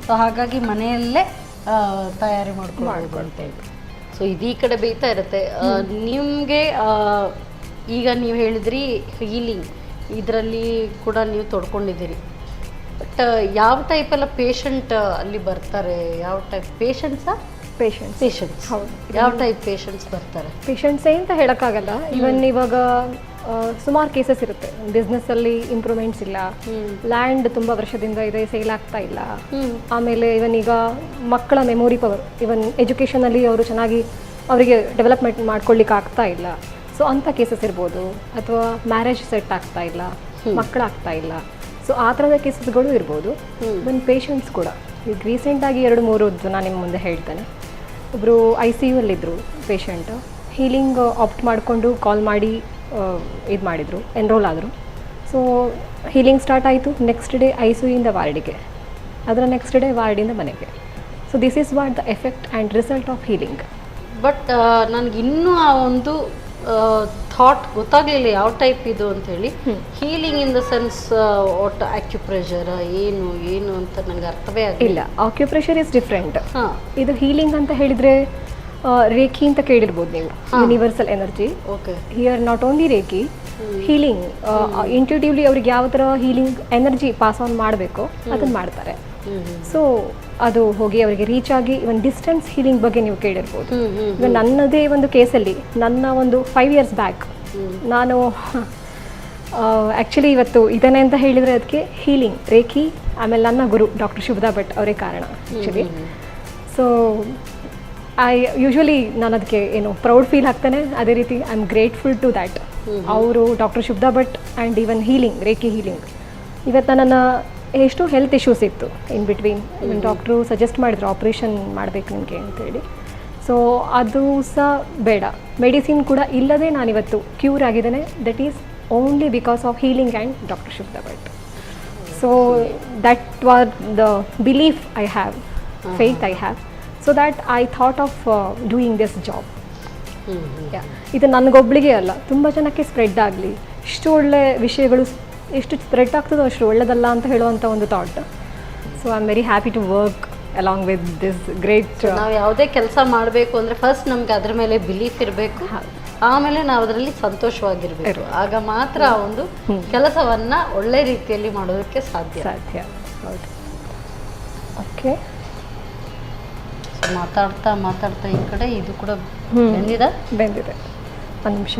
ಸೊ ಹಾಗಾಗಿ ಮನೆಯಲ್ಲೇ ತಯಾರಿ ಮಾಡ್ಕೊಳ್ಬೋದು. ಸೊ ಇದೀ ಕಡೆ ಬೇಯ್ತಾ ಇರುತ್ತೆ. ನಿಮಗೆ ಈಗ ನೀವು ಹೇಳಿದ್ರಿ ಹೀಲಿಂಗ್, ಇದರಲ್ಲಿ ಕೂಡ ನೀವು ತೊಡ್ಕೊಂಡಿದ್ದೀರಿ. ಬಟ್ ಯಾವ ಟೈಪೆಲ್ಲ ಪೇಷಂಟ್ ಅಲ್ಲಿ ಬರ್ತಾರೆ? ಯಾವ ಟೈಪ್ ಪೇಷಂಟ್ಸ್ ಹೌದು. ಯಾವ ಟೈಪ್ ಪೇಷಂಟ್ಸ್ ಬರ್ತಾರೆ? ಪೇಷಂಟ್ಸೇ ಅಂತ ಹೇಳೋಕ್ಕಾಗಲ್ಲ. ಇವನ್ ಇವಾಗ ಸುಮಾರು ಕೇಸಸ್ ಇರುತ್ತೆ. ಬಿಸ್ನೆಸ್ಸಲ್ಲಿ ಇಂಪ್ರೂವ್ಮೆಂಟ್ಸ್ ಇಲ್ಲ, ಲ್ಯಾಂಡ್ ತುಂಬ ವರ್ಷದಿಂದ ಇದೆ, ಸೇಲ್ ಆಗ್ತಾ ಇಲ್ಲ. ಆಮೇಲೆ ಇವನ್ ಈಗ ಮಕ್ಕಳ ಮೆಮೊರಿ ಪವರ್, ಇವನ್ ಎಜುಕೇಷನಲ್ಲಿ ಅವರು ಚೆನ್ನಾಗಿ ಅವರಿಗೆ ಡೆವಲಪ್ಮೆಂಟ್ ಮಾಡ್ಕೊಳ್ಳಿಕ್ಕೆ ಆಗ್ತಾ ಇಲ್ಲ. ಸೊ ಅಂಥ ಕೇಸಸ್ ಇರ್ಬೋದು. ಅಥವಾ ಮ್ಯಾರೇಜ್ ಸೆಟ್ ಆಗ್ತಾ ಇಲ್ಲ, ಮಕ್ಕಳಾಗ್ತಾ ಇಲ್ಲ. ಸೊ ಆ ಥರದ ಕೇಸಸ್ಗಳು ಇರ್ಬೋದು. ಇವನ್ ಪೇಷಂಟ್ಸ್ ಕೂಡ ಈಗ ರೀಸೆಂಟಾಗಿ 2-3 ಜನ ನಿಮ್ಮ ಮುಂದೆ ಹೇಳ್ತೇನೆ. ಒಬ್ಬರು ICU ಅಲ್ಲಿದ್ದರು ಪೇಷಂಟ್. ಹೀಲಿಂಗ್ ಆಪ್ಟ್ ಮಾಡಿಕೊಂಡು ಕಾಲ್ ಮಾಡಿ ಇದು ಮಾಡಿದರು, ಎನ್ರೋಲ್ ಆದರು. ಸೊ ಹೀಲಿಂಗ್ ಸ್ಟಾರ್ಟ್ ಆಯಿತು. ನೆಕ್ಸ್ಟ್ ಡೇ ICUಯಿಂದ ವಾರ್ಡಿಗೆ, ಅದರ ನೆಕ್ಸ್ಟ್ ಡೇ ವಾರ್ಡಿಂದ ಮನೆಗೆ. So this is what the effect and result of healing. But ನನಗೆ ಇನ್ನೂ ಆ ಒಂದು ಥಾಟ್ ಗೊತ್ತಾಗಲಿಲ್ಲ ಯಾವ ಟೈಪ್ ಇದು ಅಂಥೇಳಿ. ಹೀಲಿಂಗ್ ಇನ್ ದ ಸೆನ್ಸ್ ಒಟ್ಟು ಆಕ್ಯುಪ್ರೆಷರ್ ಏನು ಏನು ಅಂತ ನನಗೆ ಅರ್ಥವೇ ಇಲ್ಲ. Acupressure is different. ಹಾಂ, ಇದು ಹೀಲಿಂಗ್ ಅಂತ ಹೇಳಿದರೆ ರೇಖಿ ಅಂತ ಕೇಳಿರ್ಬೋದು ನೀವು, universal energy. Okay. Here not only reiki, healing intuitively ಅವ್ರಿಗೆ ಯಾವ ಥರ ಹೀಲಿಂಗ್ ಎನರ್ಜಿ ಪಾಸ್ ಆನ್ ಮಾಡಬೇಕು ಅದನ್ನು ಮಾಡ್ತಾರೆ. ಸೊ ಅದು ಹೋಗಿ ಅವರಿಗೆ ರೀಚ್ ಆಗಿ ಇವನ್ ಡಿಸ್ಟೆನ್ಸ್ ಹೀಲಿಂಗ್ ಬಗ್ಗೆ ನೀವು ಕೇಳಿರ್ಬೋದು. ಈಗ ನನ್ನದೇ ಒಂದು ಕೇಸಲ್ಲಿ ನನ್ನ ಒಂದು 5 years ಬ್ಯಾಕ್ ನಾನು ಆ್ಯಕ್ಚುಲಿ ಇವತ್ತು ಇದೇನೆ ಅಂತ ಹೇಳಿದರೆ ಅದಕ್ಕೆ ಹೀಲಿಂಗ್ ರೇಖಿ, ಆಮೇಲೆ ನನ್ನ ಗುರು ಡಾಕ್ಟರ್ ಶುಭದಾ ಭಟ್ ಅವರೇ ಕಾರಣ ಆ್ಯಕ್ಚುಲಿ. ಸೊ ಯೂಶ್ವಲಿ ನಾನು ಅದಕ್ಕೆ ಏನು ಪ್ರೌಡ್ ಫೀಲ್ ಆಗ್ತಾನೆ, ಅದೇ ರೀತಿ I am grateful to that. ಅವರು doctor Shubhada Bhat and even healing reiki healing ಇವತ್ತು ನನ್ನ ಎಷ್ಟು ಹೆಲ್ತ್ ಇಶ್ಯೂಸ್ ಇತ್ತು in between. Even doctor suggest ಮಾಡಿದ್ರು ಆಪ್ರೇಷನ್ ಮಾಡಬೇಕು ನಿಮಗೆ ಅಂತೇಳಿ. ಸೊ ಅದು ಸಹ ಬೇಡ, ಮೆಡಿಸಿನ್ ಕೂಡ ಇಲ್ಲದೆ ನಾನಿವತ್ತು ಕ್ಯೂರ್ ಆಗಿದ್ದೇನೆ. That is only because of healing and doctor Shubhada Bhat. So that was the belief I have, faith I have. So that I thought of doing this job. ಇದು ನನಗೊಬ್ಳಿಗೆ ಅಲ್ಲ, ತುಂಬ ಜನಕ್ಕೆ ಸ್ಪ್ರೆಡ್ ಆಗಲಿ, ಇಷ್ಟು ಒಳ್ಳೆ ವಿಷಯಗಳು ಎಷ್ಟು ಸ್ಪ್ರೆಡ್ ಆಗ್ತದೋ ಅಷ್ಟು ಒಳ್ಳೆಯದಲ್ಲ ಅಂತ ಹೇಳುವಂಥ ಒಂದು thought. So I am very happy to work along with this great. ನಾವು ಯಾವುದೇ ಕೆಲಸ ಮಾಡಬೇಕು ಅಂದರೆ ಫಸ್ಟ್ ನಮ್ಗೆ ಅದ್ರ ಮೇಲೆ ಬಿಲೀಫ್ ಇರಬೇಕು, ಆಮೇಲೆ ನಾವು ಅದರಲ್ಲಿ ಸಂತೋಷವಾಗಿರಬೇಕು. ಆಗ ಮಾತ್ರ ಆ ಒಂದು ಕೆಲಸವನ್ನು ಒಳ್ಳೆ ರೀತಿಯಲ್ಲಿ ಮಾಡೋದಕ್ಕೆ ಸಾಧ್ಯ. ಹೌದು. ಓಕೆ. ಮಾತಾಡ್ತಾ ಮಾತಾಡ್ತಾ ಈ ಕಡೆ ಇದು ಕೂಡ ಬೆಂದಿದೆ. ಒಂದು ನಿಮಿಷ.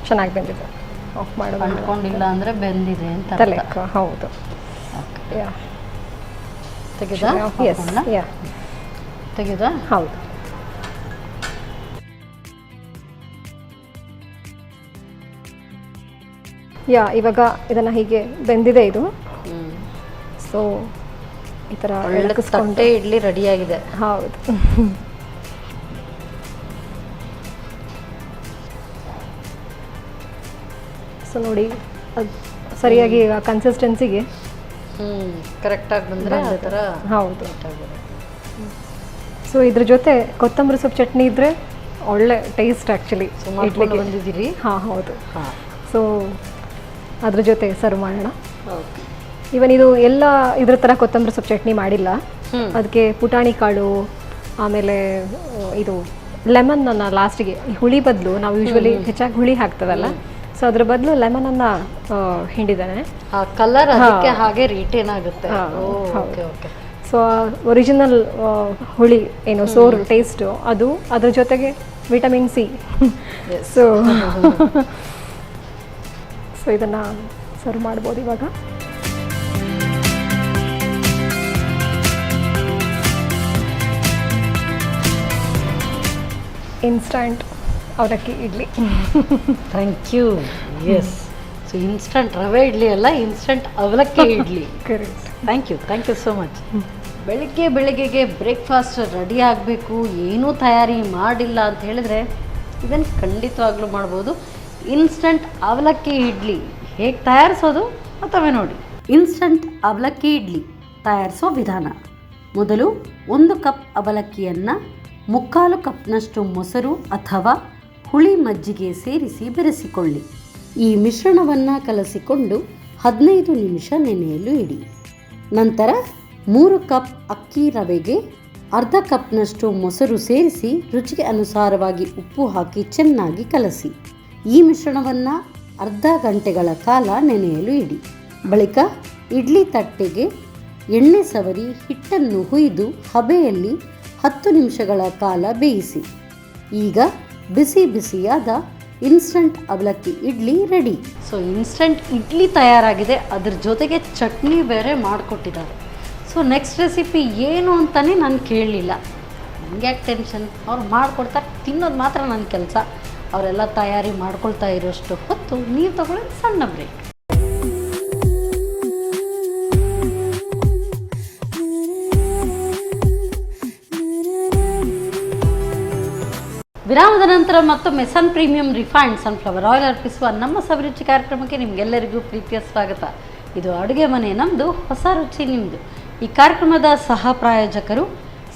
ಚೆನ್ನಾಗಿ ಬೆಂದಿದೆ. ಆಫ್ ಮಾಡೋದು ಅಂಟ್ಕೊಂಡಿಲ್ಲ ಅಂದರೆ ಬೆಂದಿದೆ ಅಂತ ಲೆಕ್ಕ. ಹೌದು. ತೆಗೆದ. ಹೌದು. ಇವಾಗ ಇದನ್ನು ಹೀಗೆ ಬೆಂದಿದೆ ಇದು. ಸೊ ಈ ಥರ ತಟ್ಟೆ ಇಡ್ಲಿ ರೆಡಿಯಾಗಿದೆ. ಹೌದು. ಸೊ ನೋಡಿ ಅದು ಸರಿಯಾಗಿ ಕನ್ಸಿಸ್ಟೆನ್ಸಿಗೆ ಕರೆಕ್ಟಾಗಿ ಬಂದರೆ ಆ ಥರ. ಹೌದು. ಸೊ ಇದ್ರ ಜೊತೆ ಕೊತ್ತಂಬರಿ ಸೊಪ್ಪು ಚಟ್ನಿ ಇದ್ದರೆ ಒಳ್ಳೆ ಟೇಸ್ಟ್ ಆ್ಯಕ್ಚುಲಿ. ಇಡ್ಲಿಗೆ ಬಂದಿದ್ದೀರಿ. ಹಾಂ ಹೌದು. ಸೊ ಅದ್ರ ಜೊತೆ ಸರ್ವ್ ಮಾಡೋಣ. ಇವನ್ ಇದು ಎಲ್ಲ ಇದ್ರ ಥರ ಕೊತ್ತಂಬರಿ ಸೊಪ್ಪು ಚಟ್ನಿ ಮಾಡಿಲ್ಲ. ಅದಕ್ಕೆ ಪುಟಾಣಿ ಕಾಳು, ಆಮೇಲೆ ಇದು ಲೆಮನ್ನ ಲಾಸ್ಟಿಗೆ, ಈ ಹುಳಿ ಬದಲು ನಾವು ಯೂಶ್ವಲಿ ಹೆಚ್ಚಾಗಿ ಹುಳಿ ಹಾಕ್ತದಲ್ಲ, ಸೊ ಅದ್ರ ಬದಲು ಲೆಮನನ್ನು ಹಿಂಡಿದ್ದಾನೆ. ಕಲರ್ ಅದಕ್ಕೆ ಹಾಗೆ ರಿಟೇನ್ ಆಗುತ್ತೆ. ಸೊ ಒರಿಜಿನಲ್ ಹುಳಿ ಏನು ಸೋರ್ ಟೇಸ್ಟು ಅದು, ಅದ್ರ ಜೊತೆಗೆ ವಿಟಮಿನ್ ಸಿ. ಸೊ ಸೊ ಇದನ್ನು ಸರ್ವ್ ಮಾಡ್ಬೋದು ಇವಾಗ. ಇನ್ಸ್ಟಂಟ್ ಅವಲಕ್ಕಿ idli. Thank you. Yes, so instant ರವೆ ಇಡ್ಲಿ ಅಲ್ಲ, ಇನ್ಸ್ಟಂಟ್ ಅವಲಕ್ಕಿ idli. Correct. Thank you so much. ಬೆಳಗ್ಗೆಗೆ ಬ್ರೇಕ್ಫಾಸ್ಟ್ ರೆಡಿ ಆಗಬೇಕು, ಏನೂ ತಯಾರಿ ಮಾಡಿಲ್ಲ ಅಂತ ಹೇಳಿದ್ರೆ ಇದನ್ನು ಖಂಡಿತವಾಗ್ಲೂ ಮಾಡ್ಬೋದು. ಇನ್ಸ್ಟಂಟ್ ಅವಲಕ್ಕಿ ಇಡ್ಲಿ ಹೇಗೆ ತಯಾರಿಸೋದು ಅಥವಾ ನೋಡಿ. ಇನ್ಸ್ಟಂಟ್ ಅವಲಕ್ಕಿ ಇಡ್ಲಿ ತಯಾರಿಸೋ ವಿಧಾನ: ಮೊದಲು 1 ಕಪ್ ಅವಲಕ್ಕಿಯನ್ನು 3/4 ಕಪ್ನಷ್ಟು ಮೊಸರು ಅಥವಾ ಹುಳಿ ಮಜ್ಜಿಗೆ ಸೇರಿಸಿ ಬೆರೆಸಿಕೊಳ್ಳಿ. ಈ ಮಿಶ್ರಣವನ್ನು ಕಲಸಿಕೊಂಡು 15 ನಿಮಿಷ ನೆನೆಯಲು ಇಡಿ. ನಂತರ 3 ಕಪ್ ಅಕ್ಕಿ ರವೆಗೆ ಅರ್ಧ ಕಪ್ನಷ್ಟು ಮೊಸರು ಸೇರಿಸಿ ರುಚಿಗೆ ಅನುಸಾರವಾಗಿ ಉಪ್ಪು ಹಾಕಿ ಚೆನ್ನಾಗಿ ಕಲಸಿ. ಈ ಮಿಶ್ರಣವನ್ನು ಅರ್ಧ ಗಂಟೆಗಳ ಕಾಲ ನೆನೆಯಲು ಇಡಿ. ಬಳಿಕ ಇಡ್ಲಿ ತಟ್ಟೆಗೆ ಎಣ್ಣೆ ಸವರಿ ಹಿಟ್ಟನ್ನು ಹುಯ್ದು ಹಬೆಯಲ್ಲಿ 10 ನಿಮಿಷಗಳ ಕಾಲ ಬೇಯಿಸಿ. ಈಗ ಬಿಸಿ ಬಿಸಿಯಾದ ಇನ್ಸ್ಟಂಟ್ ಅವಲಕ್ಕಿ idli ready. So instant idli ತಯಾರಾಗಿದೆ, ಅದ್ರ ಜೊತೆಗೆ ಚಟ್ನಿ ಬೇರೆ ಮಾಡಿಕೊಟ್ಟಿದ್ದಾರೆ. ಸೊ ನೆಕ್ಸ್ಟ್ ರೆಸಿಪಿ ಏನು ಅಂತಲೇ ನಾನು ಕೇಳಲಿಲ್ಲ. ನನಗೆ ಯಾಕೆ ಟೆನ್ಷನ್, ಅವ್ರು ಮಾಡಿಕೊಡ್ತಾರೆ, ತಿನ್ನೋದು ಮಾತ್ರ ನನ್ನ ಕೆಲಸ. ಅವರೆಲ್ಲ ತಯಾರಿ ಮಾಡ್ಕೊಳ್ತಾ ಇರೋಷ್ಟು ಹೊತ್ತು ನೀರು ತಗೊಳ್ಳೋದು ಸಣ್ಣ ಬ್ರೇಕ್. ವಿರಾಮದ ನಂತರ ಮತ್ತೊಮ್ಮೆ ಸನ್ ಪ್ರೀಮಿಯಂ ರಿಫೈನ್ಡ್ ಸನ್ಫ್ಲವರ್ ಆಯಿಲ್ ಅರ್ಪಿಸುವ ನಮ್ಮ ಸವಿರುಚಿ ಕಾರ್ಯಕ್ರಮಕ್ಕೆ ನಿಮಗೆಲ್ಲರಿಗೂ ಪ್ರೀತಿಯ ಸ್ವಾಗತ. ಇದು ಅಡುಗೆ ಮನೆ ನಮ್ಮದು, ಹೊಸ ರುಚಿ ನಿಮ್ಮದು. ಈ ಕಾರ್ಯಕ್ರಮದ ಸಹ ಪ್ರಾಯೋಜಕರು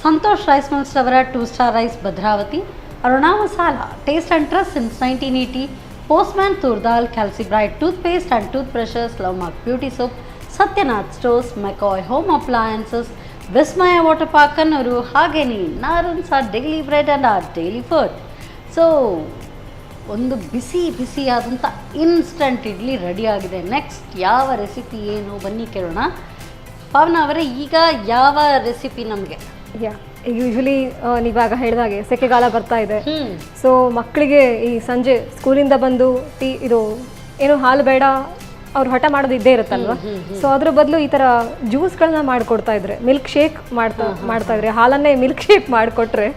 ಸಂತೋಷ್ ರೈಸ್ ಮಿಲ್ಸ್ ಅವರ 2 star rice Bhadravati, Aruna Masala, Taste and Trust since 1980, Postman Turdal, Calcibrite Toothpaste and Toothbrushes, Lovemark Beauty Soap, Satyanath Stores, McCoy Home Appliances, Vismaya Water Park Kannuru, Hageni, Narun's our daily bread and our daily food. So, ಒಂದು ಬಿಸಿ ಆದಂಥ ಇನ್ಸ್ಟಂಟ್ ಇಡ್ಲಿ ರೆಡಿ ಆಗಿದೆ. ನೆಕ್ಸ್ಟ್ ಯಾವ ರೆಸಿಪಿ ಏನು ಬನ್ನಿ ಕೇಳೋಣ. ಪಾವನ ಅವರೇ, ಈಗ ಯಾವ ರೆಸಿಪಿ ನಮಗೆ? ಯೂಶ್ವಲಿ ನೀವಾಗ ಹೇಳಿದಾಗೆ ಸೆಕೆಗಾಲ ಬರ್ತಾ ಇದೆ. ಸೊ ಮಕ್ಕಳಿಗೆ ಈ ಸಂಜೆ ಸ್ಕೂಲಿಂದ ಬಂದು ಇದು ಏನು ಹಾಲು ಬೇಡ ಅವ್ರು ಹಠ ಮಾಡೋದು ಇದ್ದೇ ಇರುತ್ತಲ್ವ. ಸೊ ಅದ್ರ ಬದಲು ಈ ಥರ ಜ್ಯೂಸ್ಗಳನ್ನ ಮಾಡಿಕೊಡ್ತಾ ಇದ್ರೆ, ಮಿಲ್ಕ್ ಶೇಕ್ ಮಾಡ್ತಾ ಇದ್ರೆ, ಹಾಲನ್ನೇ ಮಿಲ್ಕ್ ಶೇಕ್ ಮಾಡಿಕೊಟ್ರೆ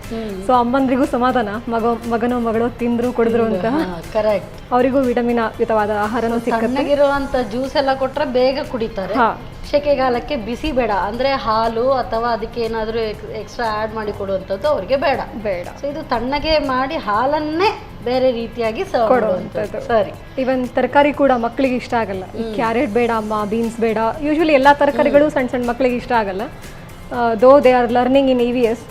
ಸೊ ಅಮ್ಮಂದ್ರಿಗೂ ಸಮಾಧಾನ, ಮಗನೋ ಮಗಳೋ ತಿಂದ್ರು ಕುಡಿದ್ರು ಅಂತ. ಕರೆಕ್ಟ್. ಅವರಿಗೂ ವಿಟಮಿನ್ ಯುತವಾದ ಆಹಾರನೂ ಸಿಕ್ಕತ್ತೆ. ಇರುವಂತ ಜ್ಯೂಸ್ ಎಲ್ಲ ಕೊಟ್ರೆ ಬೇಗ ಕುಡಿತಾರೆ. ಸೆಕೆಗಾಲಕ್ಕೆ ಬಿಸಿ ಬೇಡ ಅಂದ್ರೆ ಹಾಲು ಅಥವಾ ಅದಕ್ಕೆ ಏನಾದರೂ ಎಕ್ಸ್ಟ್ರಾ ಆ್ಯಡ್ ಮಾಡಿ ಕೊಡುವಂಥದ್ದು ಅವ್ರಿಗೆ ಬೇಡ. ಸೊ ಇದು ತಣ್ಣಗೆ ಮಾಡಿ ಹಾಲನ್ನೇ ಬೇರೆ ರೀತಿಯಾಗಿ ಕೊಡುವಂಥದ್ದು. ಸರಿ. ಇವನ್ ತರಕಾರಿ ಕೂಡ ಮಕ್ಕಳಿಗೆ ಇಷ್ಟ ಆಗಲ್ಲ. ಕ್ಯಾರೆಟ್ ಬೇಡ ಅಮ್ಮ, ಬೀನ್ಸ್ ಬೇಡ. ಯೂಶ್ವಲಿ ಎಲ್ಲಾ ತರಕಾರಿಗಳು ಸಣ್ಣ ಮಕ್ಕಳಿಗೆ ಇಷ್ಟ ಆಗಲ್ಲ. Though they are learning in EVS,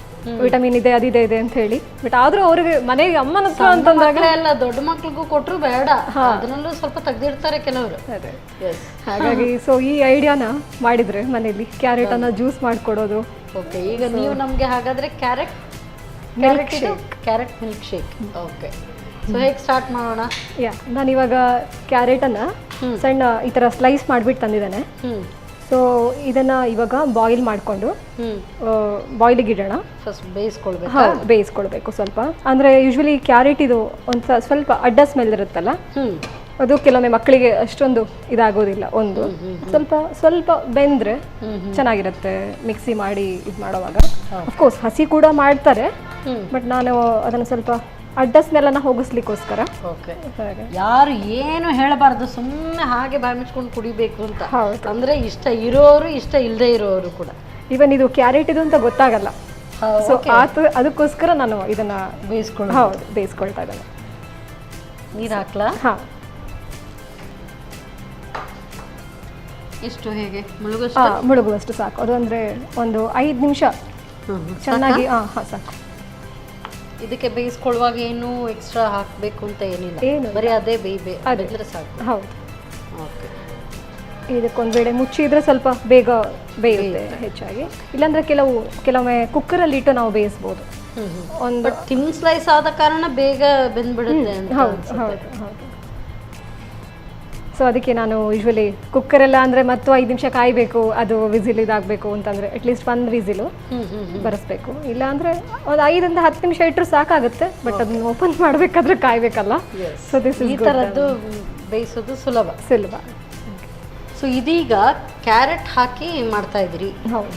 vitamin ಇದೆ ಅದಿದೆ ಇದೆ ಅಂತ ಹೇಳಿ. ಬಟ್ ಆದ್ರೂ ಅವ್ರಿಗೆ ಮನೆಗೆ ಅಮ್ಮನ ಹತ್ರ ಅಂತಂದಾಗ ಎಲ್ಲ ದೊಡ್ಡ ಮಕ್ಳಿಗೂ ಕೊಟ್ಟರು ಬೇಡ, ಅದನ್ನಲ್ಲೂ ಸ್ವಲ್ಪ ತೆಗ್ದಿರ್ತಾರೆ ಕೆಲವರು. ಹಾಗಾಗಿ ಸೊ ಈ ಐಡಿಯಾನ ಮಾಡಿದ್ರೆ ಮನೇಲಿ ಕ್ಯಾರೆಟ್ ಅನ್ನ ಜ್ಯೂಸ್ ಮಾಡಿಕೊಡೋದು. ಓಕೆ, ಈಗ ನೀವು ನಮ್ಗೆ ಹಾಗಾದ್ರೆ carrot milk shake. Okay, so ಹೇಗೆ ಸ್ಟಾರ್ಟ್ ಮಾಡೋಣ? ನಾನಿವಾಗ ಕ್ಯಾರೆಟನ್ನು ಸಣ್ಣ ಈ ಥರ ಸ್ಲೈಸ್ ಮಾಡಿಬಿಟ್ಟು ತಂದಿದ್ದೇನೆ. ಸೊ ಇದನ್ನು ಇವಾಗ ಬಾಯ್ಲ್ ಮಾಡಿಕೊಂಡು ಬಾಯ್ಲಿಗೆ ಇಡೋಣ. ಫಸ್ಟ್ ಬೇಯಿಸ್ಕೊಳ್ಬೇಕು. ಬೇಯಿಸ್ಕೊಳ್ಬೇಕು ಸ್ವಲ್ಪ. ಅಂದರೆ ಯೂಶ್ವಲಿ ಕ್ಯಾರೆಟ್ ಇದು ಒಂದು ಸ್ವಲ್ಪ ಅಡ್ಡ ಸ್ಮೆಲ್ ಇರುತ್ತಲ್ಲ, ಅದು ಕೆಲವೊಮ್ಮೆ ಮಕ್ಕಳಿಗೆ ಅಷ್ಟೊಂದು ಇದಾಗೋದಿಲ್ಲ. ಒಂದು ಸ್ವಲ್ಪ ಬೆಂದರೆ ಚೆನ್ನಾಗಿರುತ್ತೆ ಮಿಕ್ಸಿ ಮಾಡಿ ಇದು ಮಾಡೋವಾಗ. ಅಫ್ಕೋರ್ಸ್ ಹಸಿ ಕೂಡ ಮಾಡ್ತಾರೆ, ಬಟ್ ನಾನು ಅದನ್ನು ಸ್ವಲ್ಪ ಅಡ್ಡ ಸ್ಮೆಲ್ಲನ್ನು ಹೋಗಿಸ್ಲಿಕ್ಕೋಸ್ಕರ. ಓಕೆ, ಯಾರು ಏನು ಹೇಳಬಾರ್ದು, ಸುಮ್ಮನೆ ಹಾಗೆ ಬಾಯಿ ಮುಚ್ಕೊಂಡು ಕುಡಿಬೇಕು ಅಂತ. ಅಂದ್ರೆ ಇಷ್ಟ ಇರೋರು, ಇಷ್ಟ ಇಲ್ಲದೆ ಇರೋರು ಕೂಡ. ಇವನ್ ಇದು ಕ್ಯಾರೆಟ್ ಇದು ಅಂತ ಗೊತ್ತಾಗಲ್ಲ. ಸೊ ಅದಕ್ಕೋಸ್ಕರ ನಾನು ಇದನ್ನ ಬೇಯಿಸ್ಕೊಳ್ತಾ ಇದ್ದೇನೆ. ನೀರು ಹಾಕ್ಲಾ? ಎಷ್ಟು ಹೇಗೆ ಮುಳುಗುವಷ್ಟು ಸಾಕು. ಅದು ಅಂದ್ರೆ ಒಂದು 5 ನಿಮಿಷ ಚೆನ್ನಾಗಿ ಸಾಕು. ಇದಕ್ಕೆ ಬೇಯಿಸ್ಕೊಳ್ಳುವಾಗ ಏನು ಎಕ್ಸ್ಟ್ರಾ ಹಾಕಬೇಕು ಅಂತ ಏನಿಲ್ಲ, ಬರೀ ಅದೇ ಬೇಯಿದ್ರೆ ಸಾಕು. ಹೌದು. ಓಕೆ, ಇದಕ್ಕೊಂದು ವೇಳೆ ಮುಚ್ಚಿದ್ರೆ ಸ್ವಲ್ಪ ಬೇಗ ಬೇಯುತ್ತೆ ಹೆಚ್ಚಾಗಿ. ಇಲ್ಲಾಂದ್ರೆ ಕೆಲವೊಮ್ಮೆ ಕುಕ್ಕರಲ್ಲಿ ಇಟ್ಟು ನಾವು ಬೇಯಿಸ್ಬೋದು. ಒಂದು ಥಿನ್ ಸ್ಲೈಸ್ ಆದ ಕಾರಣ ಬೇಗ ಬೆಂದ್ಬಿಡುತ್ತೆ. ಹೌದು. ಸೊ ಅದಕ್ಕೆ ನಾನು ಯೂಶ್ವಲಿ ಕುಕ್ಕರೆಲ್ಲ ಅಂದರೆ ಮತ್ತು 5 ನಿಮಿಷ ಕಾಯಬೇಕು, ಅದು ವಿಸಿಲ್ ಇದಾಗಬೇಕು ಅಂತಂದರೆ ಅಟ್ಲೀಸ್ಟ್ 1 ವಿಸಿಲು ಬರೆಸ್ಬೇಕು. ಇಲ್ಲಾಂದರೆ ಒಂದು 5 ಇಂದ 10 ನಿಮಿಷ ಇಟ್ಟರು ಸಾಕಾಗುತ್ತೆ. ಬಟ್ ಅದನ್ನ ಓಪನ್ ಮಾಡಬೇಕಾದ್ರೆ ಕಾಯಬೇಕಲ್ಲ. ಸೊ ಈ ಥರದ್ದು ಬೇಯಿಸೋದು ಸುಲಭ. ಸೊ ಇದೀಗ ಕ್ಯಾರೆಟ್ ಹಾಕಿ ಮಾಡ್ತಾ ಇದ್ರಿ.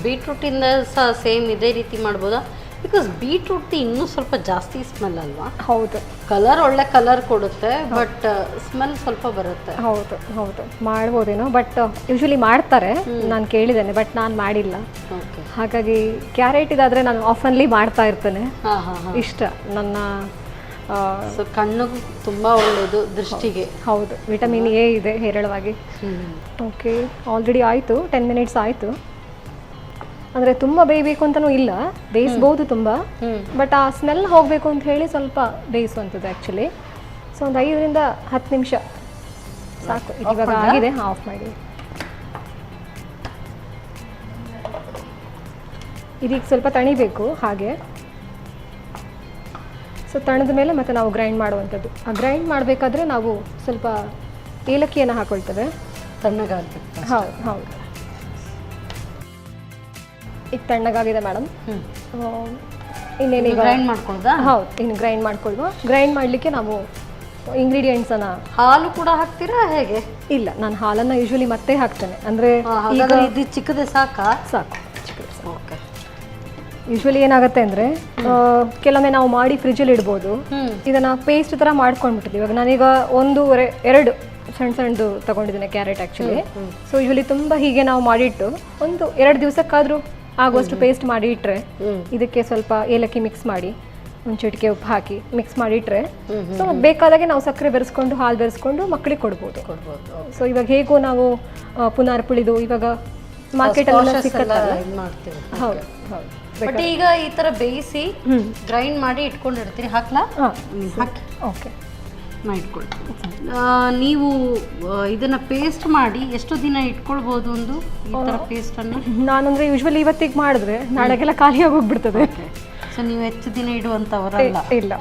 ಬೀಟ್ರೂಟಿಂದ ಸಹ ಸೇಮ್ ಇದೇ ರೀತಿ ಮಾಡ್ಬೋದಾ? ಬಿಕಾಸ್ ಬೀಟ್ರೂಟ್ ಇನ್ನೂ ಸ್ವಲ್ಪ ಜಾಸ್ತಿ ಸ್ಮೆಲ್ ಅಲ್ವಾ? ಹೌದು. ಕಲರ್ ಒಳ್ಳೆ ಕಲರ್ ಕೊಡುತ್ತೆ, ಬಟ್ ಸ್ಮೆಲ್ ಸ್ವಲ್ಪ ಬರುತ್ತೆ. ಹೌದು ಮಾಡ್ಬೋದೇನೋ, ಬಟ್ ಯೂಶ್ವಲಿ ಮಾಡ್ತಾರೆ, ನಾನು ಕೇಳಿದ್ದೇನೆ, ಬಟ್ ನಾನು ಮಾಡಿಲ್ಲ. ಹಾಗಾಗಿ ಕ್ಯಾರೆಟ್ ಇದಾದರೆ ನಾನು ಆಫನ್ಲಿ ಮಾಡ್ತಾ ಇರ್ತೇನೆ. ಇಷ್ಟ ನನ್ನ ಕಣ್ಣಿಗೂ ತುಂಬ ಒಳ್ಳೆಯದು, ದೃಷ್ಟಿಗೆ. ಹೌದು, ವಿಟಮಿನ್ ಎ ಇದೆ ಹೇರಳವಾಗಿ. ಓಕೆ, ಆಲ್ರೆಡಿ ಆಯಿತು, 10 ಮಿನಿಟ್ಸ್ ಆಯಿತು. ಅಂದರೆ ತುಂಬ ಬೇಯಬೇಕು ಅಂತಲೂ ಇಲ್ಲ, ಬೇಯಿಸ್ಬೋದು ತುಂಬ, ಬಟ್ ಆ ಸ್ಮೆಲ್ ಹೋಗಬೇಕು ಅಂತ ಹೇಳಿ ಸ್ವಲ್ಪ ಬೇಯಿಸುವಂಥದ್ದು ಆ್ಯಕ್ಚುಲಿ. ಸೊ ಒಂದು 5 ರಿಂದ 10 ನಿಮಿಷ ಸಾಕು. ಇವಾಗ ಆಗಿದೆ, ಆಫ್ ಮಾಡಿ. ಇದೀಗ ಸ್ವಲ್ಪ ತಣಿಬೇಕು ಹಾಗೆ. ಸೊ ತಣದ ಮೇಲೆ ಮತ್ತೆ ನಾವು ಗ್ರೈಂಡ್ ಮಾಡುವಂಥದ್ದು. ಆ ಗ್ರೈಂಡ್ ಮಾಡಬೇಕಾದ್ರೆ ನಾವು ಸ್ವಲ್ಪ ಏಲಕ್ಕಿಯನ್ನು ಹಾಕೊಳ್ತೇವೆ. ತಣ್ಣಗಾಗಬೇಕು. ಹೌದು. ಈಗ ತಣ್ಣಗಾಗಿದೆ ಮೇಡಮ್. ಇನ್ನೇನೀಗ ಗ್ರೈಂಡ್ ಮಾಡ್ಕೊಳ್ಳೋದಾ? ಹೌದು, ಇನ್ನು ಗ್ರೈಂಡ್ ಮಾಡ್ಕೊಳ್ವಾ. ಗ್ರೈಂಡ್ ಮಾಡಲಿಕ್ಕೆ ನಾವು ಇಂಗ್ರೀಡಿಯೆಂಟ್ಸನ್ನು. ಹಾಲು ಕೂಡ ಹಾಕ್ತೀರಾ ಹೇಗೆ? ಇಲ್ಲ, ನಾನು ಹಾಲನ್ನು ಯೂಶ್ವಲಿ ಮತ್ತೆ ಹಾಕ್ತೇನೆ. ಅಂದರೆ ಈಗ ಇದು ಚಿಕ್ಕದೇ ಸಾಕು. ಓಕೆ. ಯೂಶ್ವಲಿ ಏನಾಗುತ್ತೆ ಅಂದರೆ ಕೆಲವೊಮ್ಮೆ ನಾವು ಮಾಡಿ ಫ್ರಿಜ್ಜಲ್ಲಿ ಇಡ್ಬೋದು. ಇದನ್ನು ಪೇಸ್ಟ್ ಥರ ಮಾಡ್ಕೊಂಡ್ಬಿಟ್ಟಿದ್ವಿ. ಇವಾಗ ನಾನೀಗ 1-2 ಸಣ್ಣದು ತಗೊಂಡಿದ್ದೇನೆ ಕ್ಯಾರೆಟ್ ಆ್ಯಕ್ಚುಲಿ. ಸೊ ಯೂಶ್ವಲಿ ತುಂಬ ಹೀಗೆ ನಾವು ಮಾಡಿಟ್ಟು 1-2 ದಿವಸಕ್ಕಾದರೂ ಆಗುವಷ್ಟು ಪೇಸ್ಟ್ ಮಾಡಿ ಇಟ್ಟರೆ, ಇದಕ್ಕೆ ಸ್ವಲ್ಪ ಏಲಕ್ಕಿ ಮಿಕ್ಸ್ ಮಾಡಿ, ಒಂದು ಚಿಟಿಕೆ ಉಪ್ಪು ಹಾಕಿ ಮಿಕ್ಸ್ ಮಾಡಿ ಇಟ್ಟರೆ, ಸೊ ಬೇಕಾದಾಗೆ ನಾವು ಸಕ್ಕರೆ ಬೆರೆಸ್ಕೊಂಡು ಹಾಲು ಬೆರೆಸ್ಕೊಂಡು ಮಕ್ಕಳಿಗೆ ಕೊಡ್ಬೋದು. ಸೊ ಇವಾಗ ಹೇಗೋ ನಾವು ಪುನರ್ ಪುಳಿದು ಇವಾಗ ಮಾರ್ಕೆಟಲ್ಲೆಲ್ಲ ಸಿಕ್ಕತ್ತಲ್ಲ. ಹೌದು. ಬಟ್ ಈಗ ಈ ತರ ಬೇಯಿಸಿ ಗ್ರೈಂಡ್ ಮಾಡಿ ಇಟ್ಕೊಂಡಿರ್ತೀರಿ, ಹಾಕ್ಲಾ? ಹಾಕಿ. ಓಕೆ, ನಾ ಇಟ್ಕೊಳ್ತೀನಿ. ನೀವು ಇದನ್ನ ಪೇಸ್ಟ್ ಮಾಡಿ ಎಷ್ಟು ದಿನ ಇಟ್ಕೊಳ್ಬೋದು ಒಂದು ಈ ಥರ ಪೇಸ್ಟನ್ನು? ನಾನಂದ್ರೆ ಯೂಶ್ವಲಿ ಇವತ್ತಿಗೆ ಮಾಡಿದ್ರೆ ನಾಳೆಗೆಲ್ಲ ಖಾಲಿ ಆಗೋಗ್ಬಿಡ್ತದೆ. ಸೊ ನೀವು ಹೆಚ್ಚು ದಿನ ಇಡುವಂಥವರಲ್ಲ? ಇಲ್ಲ.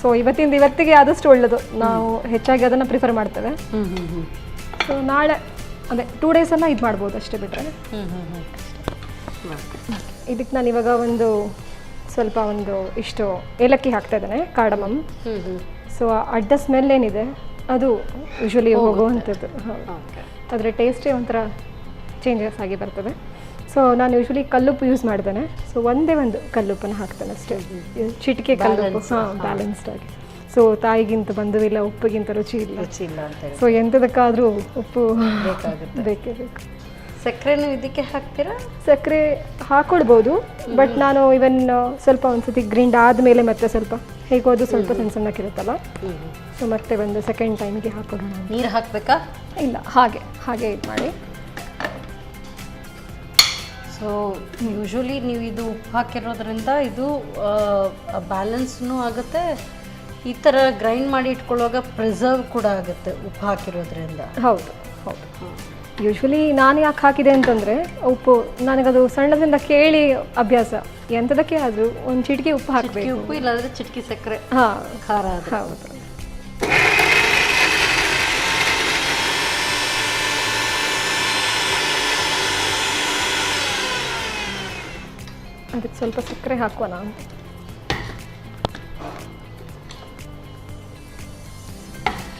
ಸೊ ಇವತ್ತಿಗೆ ಆದಷ್ಟು ಒಳ್ಳೆಯದು. ನಾವು ಹೆಚ್ಚಾಗಿ ಅದನ್ನು ಪ್ರಿಫರ್ ಮಾಡ್ತೇವೆ. ಸೊ ನಾಳೆ ಅದೇ 2 days ಎಲ್ಲ ಇದು ಮಾಡ್ಬೋದು ಅಷ್ಟೇ ಬಿಟ್ಟರೆ. ಇದಕ್ಕೆ ನಾನು ಇವಾಗ ಸ್ವಲ್ಪ ಇಷ್ಟು ಏಲಕ್ಕಿ ಹಾಕ್ತಾ ಇದ್ದೇನೆ, ಕಾರ್ಡಮಮ್. ಸೊ ಅಡ್ಡ ಸ್ಮೆಲ್ ಏನಿದೆ ಅದು ಯೂಶ್ವಲಿ ಹೋಗುವಂಥದ್ದು. ಅದರ ಟೇಸ್ಟೇ ಒಂಥರ ಚೇಂಜಸ್ ಆಗಿ ಬರ್ತದೆ. ಸೊ ನಾನು ಯೂಶ್ವಲಿ ಕಲ್ಲುಪ್ಪು ಯೂಸ್ ಮಾಡ್ತೇನೆ. ಸೊ ಒಂದೇ ಒಂದು ಕಲ್ಲುಪ್ಪನ್ನು ಹಾಕ್ತೇನೆ ಅಷ್ಟೇ, ಚಿಟಿಕೆ ಕಲ್ಲುಪ್ಪು. ಬ್ಯಾಲೆನ್ಸ್ಡ್ ಆಗಿ. ಸೊ ತಾಯಿಗಿಂತ ಬಂಧುವಿಲ್ಲ, ಉಪ್ಪಿಗಿಂತ ರುಚಿ ಇಲ್ಲ ಅಂತ. ಸೊ ಎಂಥದಕ್ಕಾದರೂ ಉಪ್ಪು ಬೇಕೇ ಬೇಕು. ಸಕ್ಕರೆನೂ ಇದಕ್ಕೆ ಹಾಕ್ತೀರಾ? ಸಕ್ಕರೆ ಹಾಕೊಳ್ಬೋದು, ಬಟ್ ನಾನು ಇವನ್ ಸ್ವಲ್ಪ ಒಂದ್ಸತಿ ಗ್ರೈಂಡ್ ಆದಮೇಲೆ ಮತ್ತೆ ಸ್ವಲ್ಪ ಹೇಗೋ ಅದು ಸ್ವಲ್ಪ ಸಣ್ಣಕ್ಕಿರುತ್ತಲ್ಲ, ಸೊ ಮತ್ತೆ ಒಂದು ಸೆಕೆಂಡ್ ಟೈಮಿಗೆ ಹಾಕೊಡೋಣ. ನೀರು ಹಾಕಬೇಕಾ? ಇಲ್ಲ, ಹಾಗೆ ಇದು ಮಾಡಿ. ಸೊ ಯೂಶ್ವಲಿ ನೀವು ಇದು ಉಪ್ಪು ಹಾಕಿರೋದ್ರಿಂದ ಇದು ಬ್ಯಾಲೆನ್ಸ್ನೂ ಆಗುತ್ತೆ, ಈ ಥರ ಗ್ರೈಂಡ್ ಮಾಡಿ ಇಟ್ಕೊಳ್ಳುವಾಗ ಪ್ರಿಸರ್ವ್ ಕೂಡ ಆಗುತ್ತೆ ಉಪ್ಪು ಹಾಕಿರೋದ್ರಿಂದ. ಹೌದು. ಯೂಶ್ವಲಿ ನಾನು ಯಾಕೆ ಹಾಕಿದೆ ಅಂತಂದರೆ, ಉಪ್ಪು ನನಗದು ಸಣ್ಣದಿಂದ ಕೇಳಿ ಅಭ್ಯಾಸ. ಎಂಥದಕ್ಕೆ ಆದರೂ ಒಂದು ಚಿಟಿಕೆ ಉಪ್ಪು ಹಾಕಬೇಕು. ಉಪ್ಪು ಇಲ್ಲಾಂದರೆ ಚಿಟಿಕೆ ಸಕ್ಕರೆ. ಖಾರ. ಹೌದು. ಅದಕ್ಕೆ ಸ್ವಲ್ಪ ಸಕ್ಕರೆ ಹಾಕೋಣ.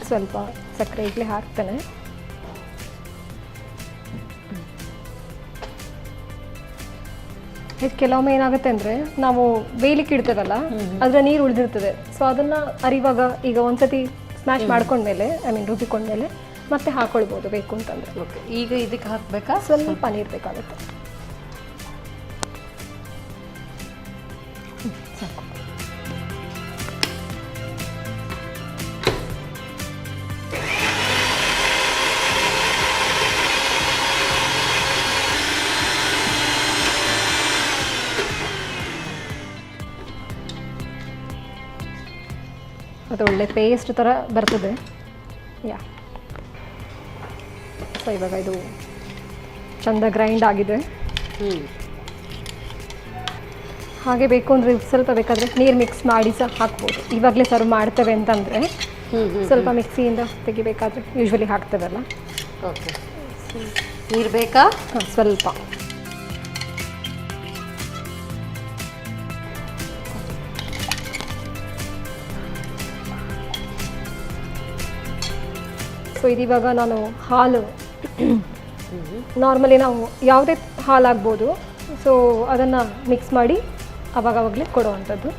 ಸ್ವಲ್ಪ ಸಕ್ಕರೆ ಈಗಲೇ ಹಾಕ್ತೇನೆ. ಕೆಲವೊಮ್ಮೆ ಏನಾಗುತ್ತೆ ಅಂದರೆ, ನಾವು ಬೇಯಲಿಕ್ಕೆ ಇಡ್ತೇವಲ್ಲ, ಅದರ ನೀರು ಉಳಿದಿರ್ತದೆ. ಸೊ ಅದನ್ನು ಅರಿವಾಗ ಈಗ ಒಂದ್ಸತಿ ಸ್ಮ್ಯಾಶ್ ಮಾಡ್ಕೊಂಡ್ಮೇಲೆ, ರುಬ್ಬಿಕೊಂಡ್ಮೇಲೆ ಮತ್ತೆ ಹಾಕೊಳ್ಬೋದು ಬೇಕು ಅಂತಂದರೆ. ಓಕೆ, ಈಗ ಇದಕ್ಕೆ ಹಾಕಬೇಕಾ? ಸ್ವಲ್ಪ ನೀರು ಬೇಕಾಗುತ್ತೆ. ಸಾಕು. ಅದು ಒಳ್ಳೆ ಪೇಸ್ಟ್ ಥರ ಬರ್ತದೆ. ಸೊ ಇವಾಗ ಇದು ಚಂದ ಗ್ರೈಂಡ್ ಆಗಿದೆ. ಹಾಗೆ ಬೇಕು ಅಂದರೆ ಸ್ವಲ್ಪ ಬೇಕಾದರೆ ನೀರು ಮಿಕ್ಸ್ ಮಾಡಿ ಸಹ ಹಾಕ್ಬೋದು. ಇವಾಗಲೇ ಸರ್ವ್ ಮಾಡ್ತೇವೆ ಅಂತಂದರೆ ಸ್ವಲ್ಪ ಮಿಕ್ಸಿಯಿಂದ ತೆಗಿಬೇಕಾದ್ರೆ ಯೂಶ್ವಲಿ ಹಾಕ್ತೇವಲ್ಲ. ಓಕೆ, ನೀರು ಬೇಕಾ? ಸ್ವಲ್ಪ. ಸೊ ಇದಿವಾಗ ನಾನು ಹಾಲು, ನಾರ್ಮಲಿ ನಾವು ಯಾವುದೇ ಹಾಲಾಗ್ಬೋದು. ಸೊ ಅದನ್ನು ಮಿಕ್ಸ್ ಮಾಡಿ ಅವಾಗವಾಗಲೇ ಕೊಡುವಂಥದ್ದು.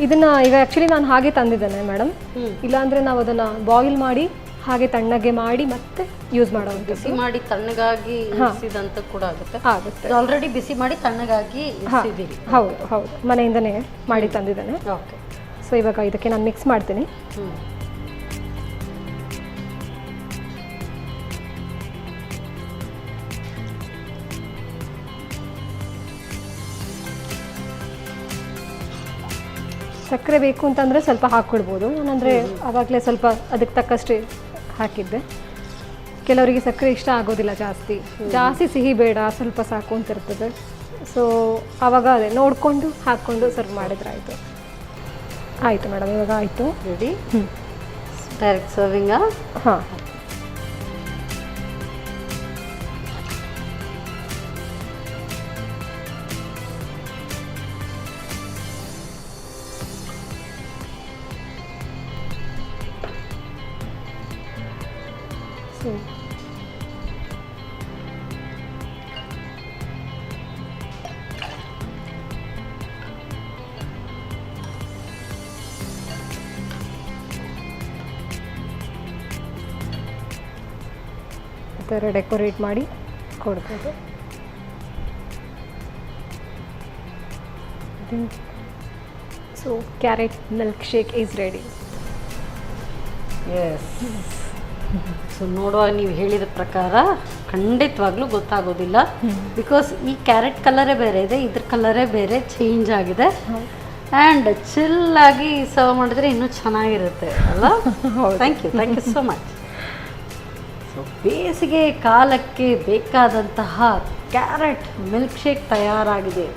ಇದನ್ನು ಈಗ ಆ್ಯಕ್ಚುಲಿ ನಾನು ಹಾಗೆ ತಂದಿದ್ದೇನೆ ಮೇಡಮ್. ಇಲ್ಲಾಂದರೆ ನಾವು ಅದನ್ನು ಬಾಯ್ಲ್ ಮಾಡಿ ಹಾಗೆ ತಣ್ಣಗೆ ಮಾಡಿ ಮತ್ತೆ ಯೂಸ್ ಮಾಡುವಂಥದ್ದು. ಬಿಸಿ ಮಾಡಿ ತಣ್ಣಗಾಗಿ ಇರಿಸಿದಂತ ಕೂಡ ಆಗುತ್ತೆ. ಆಲ್ರೆಡಿ ಬಿಸಿ ಮಾಡಿ ತಣ್ಣಗಾಗಿ ಇರಿಸಿದ್ದೀರಿ? ಹೌದು, ಮನೆಯಿಂದನೇ ಮಾಡಿ ತಂದಿದ್ದೇನೆ. ಓಕೆ. ಸೊ ಇವಾಗ ಇದಕ್ಕೆ ನಾನು ಮಿಕ್ಸ್ ಮಾಡ್ತೀನಿ. ಸಕ್ಕರೆ ಬೇಕು ಅಂತಂದರೆ ಸ್ವಲ್ಪ ಹಾಕ್ಕೊಳ್ಬೋದು. ನಾನಂದರೆ ಆವಾಗಲೇ ಸ್ವಲ್ಪ ಅದಕ್ಕೆ ತಕ್ಕಷ್ಟೇ ಹಾಕಿದ್ದೆ. ಕೆಲವರಿಗೆ ಸಕ್ಕರೆ ಇಷ್ಟ ಆಗೋದಿಲ್ಲ, ಜಾಸ್ತಿ ಸಿಹಿ ಬೇಡ, ಸ್ವಲ್ಪ ಸಾಕು ಅಂತ ಇರ್ತದೆ. ಸೊ ಆವಾಗ ಅದೇ ನೋಡಿಕೊಂಡು ಹಾಕ್ಕೊಂಡು ಸರ್ವ್ ಮಾಡಿದ್ರೆ ಆಯಿತು ಮೇಡಮ್. ಇವಾಗ ಆಯಿತು, ರೆಡಿ. ಡೈರೆಕ್ಟ್ ಸರ್ವಿಂಗಾ? ಹಾಂ. ಈ ಥರ ಡೆಕೋರೇಟ್ ಮಾಡಿ ಕೊಡ್ಬೋದು. So carrot milk shake is ready. Yes, so ನೋಡುವಾಗ ನೀವು ಹೇಳಿದ ಪ್ರಕಾರ ಖಂಡಿತವಾಗ್ಲೂ ಗೊತ್ತಾಗೋದಿಲ್ಲ, ಬಿಕಾಸ್ ಈ ಕ್ಯಾರೆಟ್ ಕಲರೇ ಬೇರೆ ಇದೆ, ಇದ್ರ ಕಲರೇ ಬೇರೆ ಚೇಂಜ್ ಆಗಿದೆ. ಆ್ಯಂಡ್ ಚಿಲ್ಲಾಗಿ ಸರ್ವ್ ಮಾಡಿದ್ರೆ ಇನ್ನೂ ಚೆನ್ನಾಗಿರುತ್ತೆ ಅಲ್ಲ. Thank you so much. So ಬೇಸಿಗೆ ಕಾಲಕ್ಕೆ ಬೇಕಾದಂತಹ ಕ್ಯಾರೆಟ್ ಮಿಲ್ಕ್ ಶೇಕ್ ತಯಾರಾಗಿದೆ.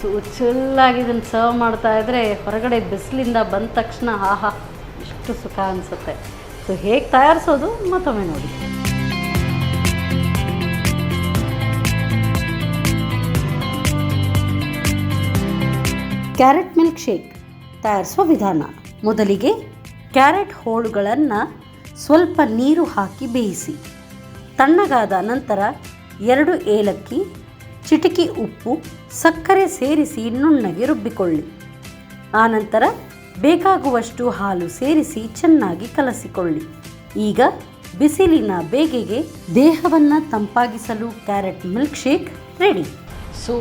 ಸೊ ಚಿಲ್ಲಾಗಿ ಇದನ್ನು ಸರ್ವ್ ಮಾಡ್ತಾ ಇದ್ದರೆ ಹೊರಗಡೆ ಬಿಸಿಲಿಂದ ಬಂದ ತಕ್ಷಣ ಆಹಾ ಎಷ್ಟು ಸುಖ ಅನಿಸುತ್ತೆ. ಸೊ ಹೇಗೆ ತಯಾರಿಸೋದು ಮತ್ತೊಮ್ಮೆ ನೋಡಿ. ಕ್ಯಾರೆಟ್ ಮಿಲ್ಕ್ ಶೇಕ್ ತಯಾರಿಸುವ ವಿಧಾನ. ಮೊದಲಿಗೆ ಕ್ಯಾರೆಟ್ ಹೋಳುಗಳನ್ನು ಸ್ವಲ್ಪ ನೀರು ಹಾಕಿ ಬೇಯಿಸಿ. ತಣ್ಣಗಾದ ನಂತರ 2 ಏಲಕ್ಕಿ, ಚಿಟಿಕೆ ಉಪ್ಪು, ಸಕ್ಕರೆ ಸೇರಿಸಿ ನುಣ್ಣಗೆ ರುಬ್ಬಿಕೊಳ್ಳಿ. ಆನಂತರ ಬೇಕಾಗುವಷ್ಟು ಹಾಲು ಸೇರಿಸಿ ಚೆನ್ನಾಗಿ ಕಲಸಿಕೊಳ್ಳಿ. ಈಗ ಬಿಸಿಲಿನ ಬೇಗೆಗೆ ದೇಹವನ್ನು ತಂಪಾಗಿಸಲು carrot milk shake ready. So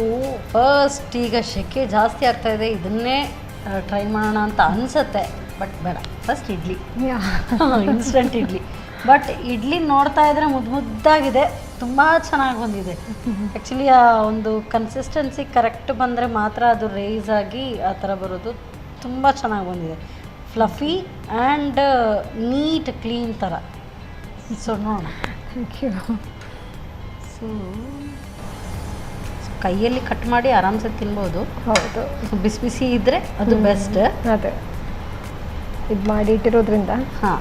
first ಈಗ ಸೆಕೆ ಜಾಸ್ತಿ ಆಗ್ತಾ ಇದೆ, ಇದನ್ನೇ ಟ್ರೈ ಮಾಡೋಣ ಅಂತ ಅನಿಸುತ್ತೆ, ಬಟ್ ಬೇಡ. First idli, instant idli. But idli ನೋಡ್ತಾ ಇದ್ರೆ ಮುದ್ದಾಗಿದೆ, ತುಂಬ ಚೆನ್ನಾಗಿ ಬಂದಿದೆ. ಆ್ಯಕ್ಚುಲಿ ಆ ಒಂದು ಕನ್ಸಿಸ್ಟೆನ್ಸಿ ಕರೆಕ್ಟ್ ಬಂದರೆ ಮಾತ್ರ ಅದು ರೈಸ್ ಆಗಿ ಆ ಥರ ಬರೋದು. ತುಂಬ ಚೆನ್ನಾಗಿ ಬಂದಿದೆ, ಫ್ಲಫಿ ಆ್ಯಂಡ್ ನೀಟ್ ಕ್ಲೀನ್ ಥರ. ಸೊ ನೋಡೋಣ. Thank you. ಸೊ ಕೈಯಲ್ಲಿ ಕಟ್ ಮಾಡಿ ಆರಾಮ್ಸೆ ತಿನ್ಬೋದು. ಹೌದು, ಬಿಸಿ ಬಿಸಿ ಇದ್ದರೆ ಅದು ಬೆಸ್ಟ್. ಅದೇ ಇದು ಮಾಡಿ ಇಟ್ಟಿರೋದ್ರಿಂದ. ಹಾಂ,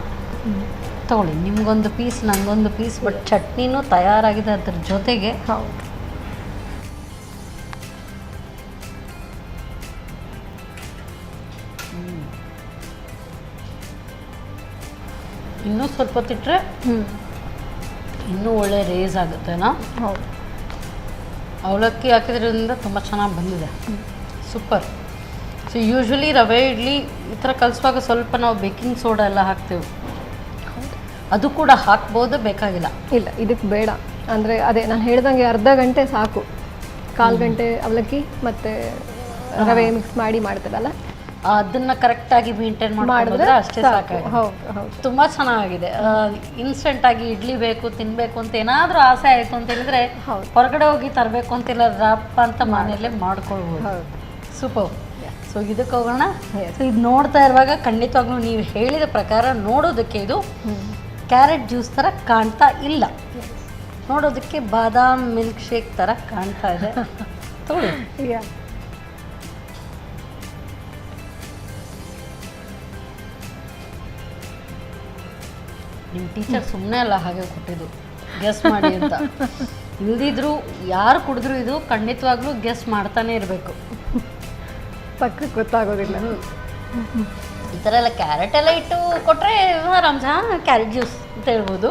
ತೊಗೊಳ್ಳಿ, ನಿಮಗೊಂದು ಪೀಸ್ ನನಗೊಂದು ಪೀಸ್. ಬಟ್ ಚಟ್ನಿನೂ ತಯಾರಾಗಿದೆ ಅದ್ರ ಜೊತೆಗೆ. ಹೌದು, ಇನ್ನೂ ಸ್ವಲ್ಪ ಹೊತ್ತಿಟ್ರೆ ಇನ್ನೂ ಒಳ್ಳೆ ರೇಸ್ ಆಗುತ್ತೆನಾ. ಹೌದು, ಅವಲಕ್ಕಿ ಹಾಕಿದ್ರಿಂದ ತುಂಬ ಚೆನ್ನಾಗಿ ಬಂದಿದೆ, ಸೂಪರ್. ಸೊ ಯೂಶ್ವಲಿ ರವೆ ಇಡ್ಲಿ ಈ ಥರ ಕಲಿಸುವಾಗ ಸ್ವಲ್ಪ ನಾವು ಬೇಕಿಂಗ್ ಸೋಡಾ ಎಲ್ಲ ಹಾಕ್ತೇವೆ, ಅದು ಕೂಡ ಹಾಕ್ಬೋದು, ಬೇಕಾಗಿಲ್ಲ. ಇಲ್ಲ ಇದಕ್ಕೆ ಬೇಡ. ಅಂದರೆ ಅದೇ ನಾನು ಹೇಳ್ದಂಗೆ ಅರ್ಧ ಗಂಟೆ ಸಾಕು, 1/4 ಗಂಟೆ ಅವಲಕ್ಕಿ ಮತ್ತು ರವೆ ಮಿಕ್ಸ್ ಮಾಡಿ ಮಾಡ್ತೇವಲ್ಲ, ಅದನ್ನು ಕರೆಕ್ಟಾಗಿ ಮೇಂಟೈನ್ ಮಾಡಿದ್ರೆ ಅಷ್ಟೇ ಸಾಕಾಗಿದೆ. ಹೌದು ಹೌದು, ತುಂಬ ಚೆನ್ನಾಗಿದೆ. ಇನ್ಸ್ಟೆಂಟಾಗಿ ಇಡ್ಲಿ ಬೇಕು ತಿನ್ನಬೇಕು ಅಂತ ಏನಾದರೂ ಆಸೆ ಆಯಿತು ಅಂತ ಹೇಳಿದ್ರೆ ಹೊರಗಡೆ ಹೋಗಿ ತರಬೇಕು ಅಂತಿಲ್ಲ, ರಪ್ಪ ಅಂತ ಮನೆಯಲ್ಲೇ ಮಾಡ್ಕೊಳ್ಬೋದು. ಸೂಪರ್. ಸೊ ಇದಕ್ಕೆ ಹೋಗೋಣ. ಸೊ ಇದು ನೋಡ್ತಾ ಇರುವಾಗ ಖಂಡಿತವಾಗ್ಲೂ ನೀವು ಹೇಳಿದ ಪ್ರಕಾರ ನೋಡೋದಕ್ಕೆ ಇದು ಕ್ಯಾರೆಟ್ ಜ್ಯೂಸ್ ಥರ ಕಾಣ್ತಾ ಇಲ್ಲ, ನೋಡೋದಕ್ಕೆ ಬಾದಾಮ್ ಮಿಲ್ಕ್ ಶೇಕ್ ಥರ ಕಾಣ್ತಾ ಇದೆ. ತಗೊಳ್ಳಿ. ನಿಮ್ಮ ಟೀಚರ್ ಸುಮ್ಮನೆ ಅಲ್ಲ ಹಾಗೆ ಕೊಟ್ಟಿದ್ದು, ಗೆಸ್ ಮಾಡಿ ಅಂತ. ಇಲ್ದಿದ್ರು ಯಾರು ಕುಡಿದ್ರು ಇದು ಖಂಡಿತವಾಗ್ಲೂ ಗೆಸ್ ಮಾಡ್ತಾನೆ ಇರಬೇಕು, ಪಕ್ಕಕ್ಕೆ ಗೊತ್ತಾಗೋದಿಲ್ಲ. ಈ ಥರ ಎಲ್ಲ ಕ್ಯಾರೆಟ್ ಎಲ್ಲ ಇಟ್ಟು ಕೊಟ್ಟರೆ ಆರಾಮ್ಸ ಕ್ಯಾರೆಟ್ ಜ್ಯೂಸ್ ಅಂತ ಹೇಳ್ಬೋದು.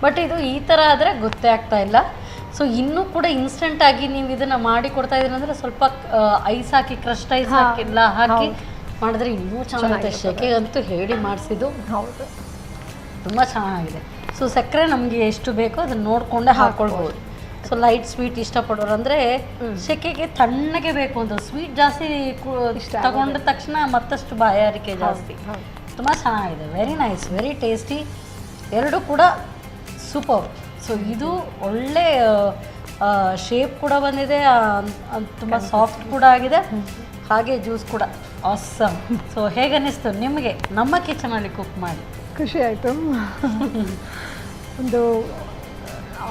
ಬಟ್ ಇದು ಈ ಥರ ಆದರೆ ಗೊತ್ತೇ ಆಗ್ತಾ ಇಲ್ಲ. ಸೊ ಇನ್ನೂ ಕೂಡ ಇನ್ಸ್ಟೆಂಟಾಗಿ ನೀವು ಇದನ್ನು ಮಾಡಿ ಕೊಡ್ತಾ ಇದ್ದೀರಿ ಅಂದರೆ ಸ್ವಲ್ಪ ಐಸ್ ಹಾಕಿ, ಕ್ರಸ್ಟ್ ಐಸ್ ಹಾಕಿಲ್ಲ ಹಾಕಿ ಮಾಡಿದ್ರೆ ಇನ್ನೂ ಚೆನ್ನಾಗುತ್ತೆ. ಶೆಕೆಗಂತೂ ಹೇಳಿ ಮಾಡಿಸಿದ್ದು. ಹೌದು, ತುಂಬ ಚೆನ್ನಾಗಿದೆ. ಸೊ ಸಕ್ಕರೆ ನಮಗೆ ಎಷ್ಟು ಬೇಕೋ ಅದನ್ನು ನೋಡಿಕೊಂಡೇ ಹಾಕ್ಕೊಳ್ಬೋದು. ಸೊ ಲೈಟ್ ಸ್ವೀಟ್ ಇಷ್ಟಪಡೋರು ಅಂದರೆ ಸೆಕೆಗೆ ತಣ್ಣಗೆ ಬೇಕು ಅಂತ ಸ್ವೀಟ್ ಜಾಸ್ತಿ ತಗೊಂಡ ತಕ್ಷಣ ಮತ್ತಷ್ಟು ಬಾಯಾರಿಕೆ ಜಾಸ್ತಿ. ತುಂಬ ಚೆನ್ನಾಗಿದೆ, ವೆರಿ ನೈಸ್, ವೆರಿ ಟೇಸ್ಟಿ, ಎರಡು ಕೂಡ ಸೂಪರ್. ಸೊ ಇದು ಒಳ್ಳೆ ಶೇಪ್ ಕೂಡ ಬಂದಿದೆ, ತುಂಬ ಸಾಫ್ಟ್ ಕೂಡ ಆಗಿದೆ, ಹಾಗೆ ಜ್ಯೂಸ್ ಕೂಡ ಆಸಮ್. ಸೊ ಹೇಗೆ ಅನ್ನಿಸ್ತು ನಿಮಗೆ ನಮ್ಮ ಕಿಚನಲ್ಲಿ ಕುಕ್ ಮಾಡಿ? ಖುಷಿ ಆಯಿತು. ಒಂದು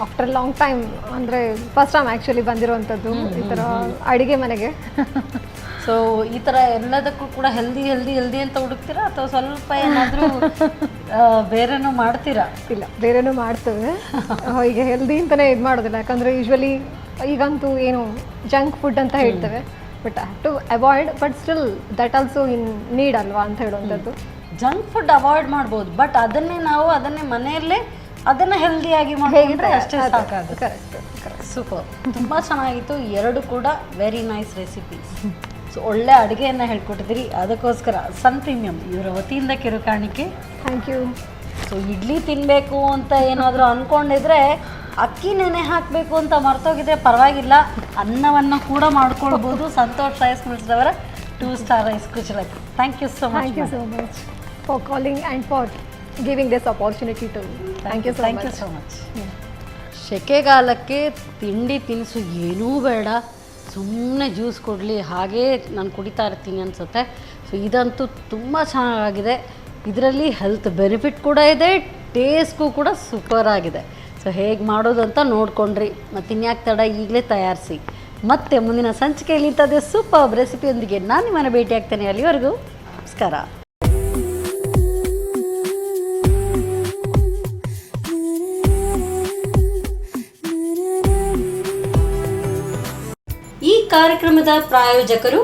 ಆಫ್ಟರ್ ಲಾಂಗ್ ಟೈಮ್, ಅಂದರೆ ಫಸ್ಟ್ ಟೈಮ್ ಆ್ಯಕ್ಚುಲಿ ಬಂದಿರೋವಂಥದ್ದು ಈ ಥರ ಅಡುಗೆ ಮನೆಗೆ. ಸೊ ಈ ಥರ ಎಲ್ಲದಕ್ಕೂ ಕೂಡ ಹೆಲ್ದಿ ಅಂತ ಹುಡುಕ್ತೀರಾ ಅಥವಾ ಸ್ವಲ್ಪ ಏನಾದರೂ ಬೇರೆನೂ ಮಾಡ್ತೀರಾ? ಇಲ್ಲ, ಬೇರೆನೂ ಮಾಡ್ತೇವೆ. ಈಗ ಹೆಲ್ದಿ ಅಂತಲೇ ಇದು ಮಾಡೋದಿಲ್ಲ, ಯಾಕಂದರೆ ಯೂಶ್ವಲಿ ಈಗಂತೂ ಏನು ಜಂಕ್ ಫುಡ್ ಅಂತ ಹೇಳ್ತೇವೆ, but have to avoid, but still that also in need ಅಲ್ವಾ ಅಂತ ಹೇಳುವಂಥದ್ದು. ಜಂಕ್ ಫುಡ್ ಅವಾಯ್ಡ್ ಮಾಡ್ಬೋದು, ಬಟ್ ಅದನ್ನೇ ಮನೆಯಲ್ಲೇ ಅದನ್ನು ಹೆಲ್ದಿಯಾಗಿ ಮಾಡಿದ್ರೆ ಅಷ್ಟೇ ಸಾಕಾಗುತ್ತೆ. ಕರೆಕ್ಟ್. ಸೂಪರ್, ತುಂಬ ಚೆನ್ನಾಗಿತ್ತು, ಎರಡು ಕೂಡ ವೆರಿ ನೈಸ್ ರೆಸಿಪೀಸ್. ಸೊ ಒಳ್ಳೆ ಅಡುಗೆಯನ್ನು ಹೇಳ್ಕೊಟ್ಟಿದ್ದೀರಿ, ಅದಕ್ಕೋಸ್ಕರ ಸನ್ ಪ್ರೀಮಿಯಂ ಇವರ ವತಿಯಿಂದ ಕಿರುಕಾಣಿಕೆ. Thank you. ಸೊ ಇಡ್ಲಿ ತಿನ್ನಬೇಕು ಅಂತ ಏನಾದರೂ ಅಂದ್ಕೊಂಡಿದ್ರೆ ಅಕ್ಕಿ ನೆನೆ ಹಾಕಬೇಕು ಅಂತ ಮರ್ತೋಗಿದ್ರೆ ಪರವಾಗಿಲ್ಲ, ಅನ್ನವನ್ನು ಕೂಡ ಮಾಡ್ಕೊಳ್ಬೋದು. ಸಂತೋಷ್ ರೈಸ್ ಮಿಲ್ಸ್ದವರ 2 ಸ್ಟಾರ್ ರೈಸ್ ಕುಚಲಕ್ಕಿ. Thank you so much. Thank you so much for calling and for giving this opportunity to thank you so much. ಸೆಕೆಗಾಲಕ್ಕೆ ತಿಂಡಿ ತಿನಿಸು ಏನೂ ಬೇಡ, ಸುಮ್ಮನೆ ಜ್ಯೂಸ್ ಕೊಡಲಿ ಹಾಗೇ ನಾನು ಕುಡಿತಾ ಇರ್ತೀನಿ ಅನಿಸುತ್ತೆ. ಸೊ ಇದಂತೂ ತುಂಬ ಚೆನ್ನಾಗಿದೆ. ಇದರಲ್ಲಿ ಹೆಲ್ತ್ ಬೆನಿಫಿಟ್ ಕೂಡ ಇದೆ, ಟೇಸ್ಟ್ಗೂ ಕೂಡ ಸೂಪರ್ ಆಗಿದೆ. ಸೊ ಹೇಗೆ ಮಾಡೋದು ಅಂತ ನೋಡ್ಕೊಂಡ್ರಿ, ಮತ್ತು ಇನ್ಯಾಕೆ ತಡ, ಈಗಲೇ ತಯಾರಿಸಿ. ಮತ್ತೆ ಮುಂದಿನ ಸಂಚಿಕೆಯಲ್ಲಿ ಇಂಥದ್ದೇ ಸೂಪರ್ ರೆಸಿಪಿಯೊಂದಿಗೆ ನಾನು ನಿಮ್ಮನ್ನು ಭೇಟಿ ಆಗ್ತೇನೆ. ಅಲ್ಲಿವರೆಗೂ ನಮಸ್ಕಾರ. ಈ ಕಾರ್ಯಕ್ರಮದ ಪ್ರಾಯೋಜಕರು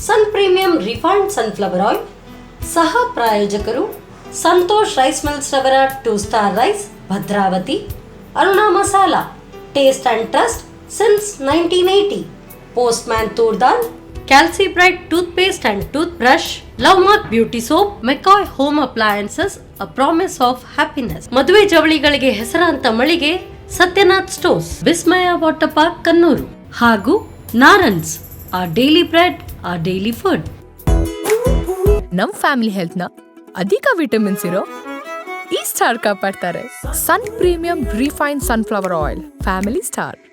Sun Premium refined sunflower oil, ಸಹ ಪ್ರಾಯೋಜಕರು ಸಂತೋಷ್ ರೈಸ್ ಮಿಲ್ಸ್ ರವರ 2 star rice Bhadravati, Aruna masala taste and trust since 1980, postman toor dal, Calcibright tooth paste and tooth brush, Lovemark beauty soap, McCoy home appliances a promise of happiness, ಮದುವೆ ಜವಳಿಗಳಿಗೆ ಹೆಸರಾಂತ ಮಳಿಗೆ Satyanath stores, Vismaya water park Kannur, ಹಾಗೂ Narans our daily bread, our daily food. ನಮ್ ಫ್ಯಾಮಿಲಿ ಹೆಲ್ತ್ ನ ಅಧಿಕ ವಿಟಮಿನ್ಸ್ ಇರೋ ಈ ಸ್ಟಾರ್ ಕಾಪಾಡ್ತಾರೆ. Sun Premium refine sunflower oil, family star.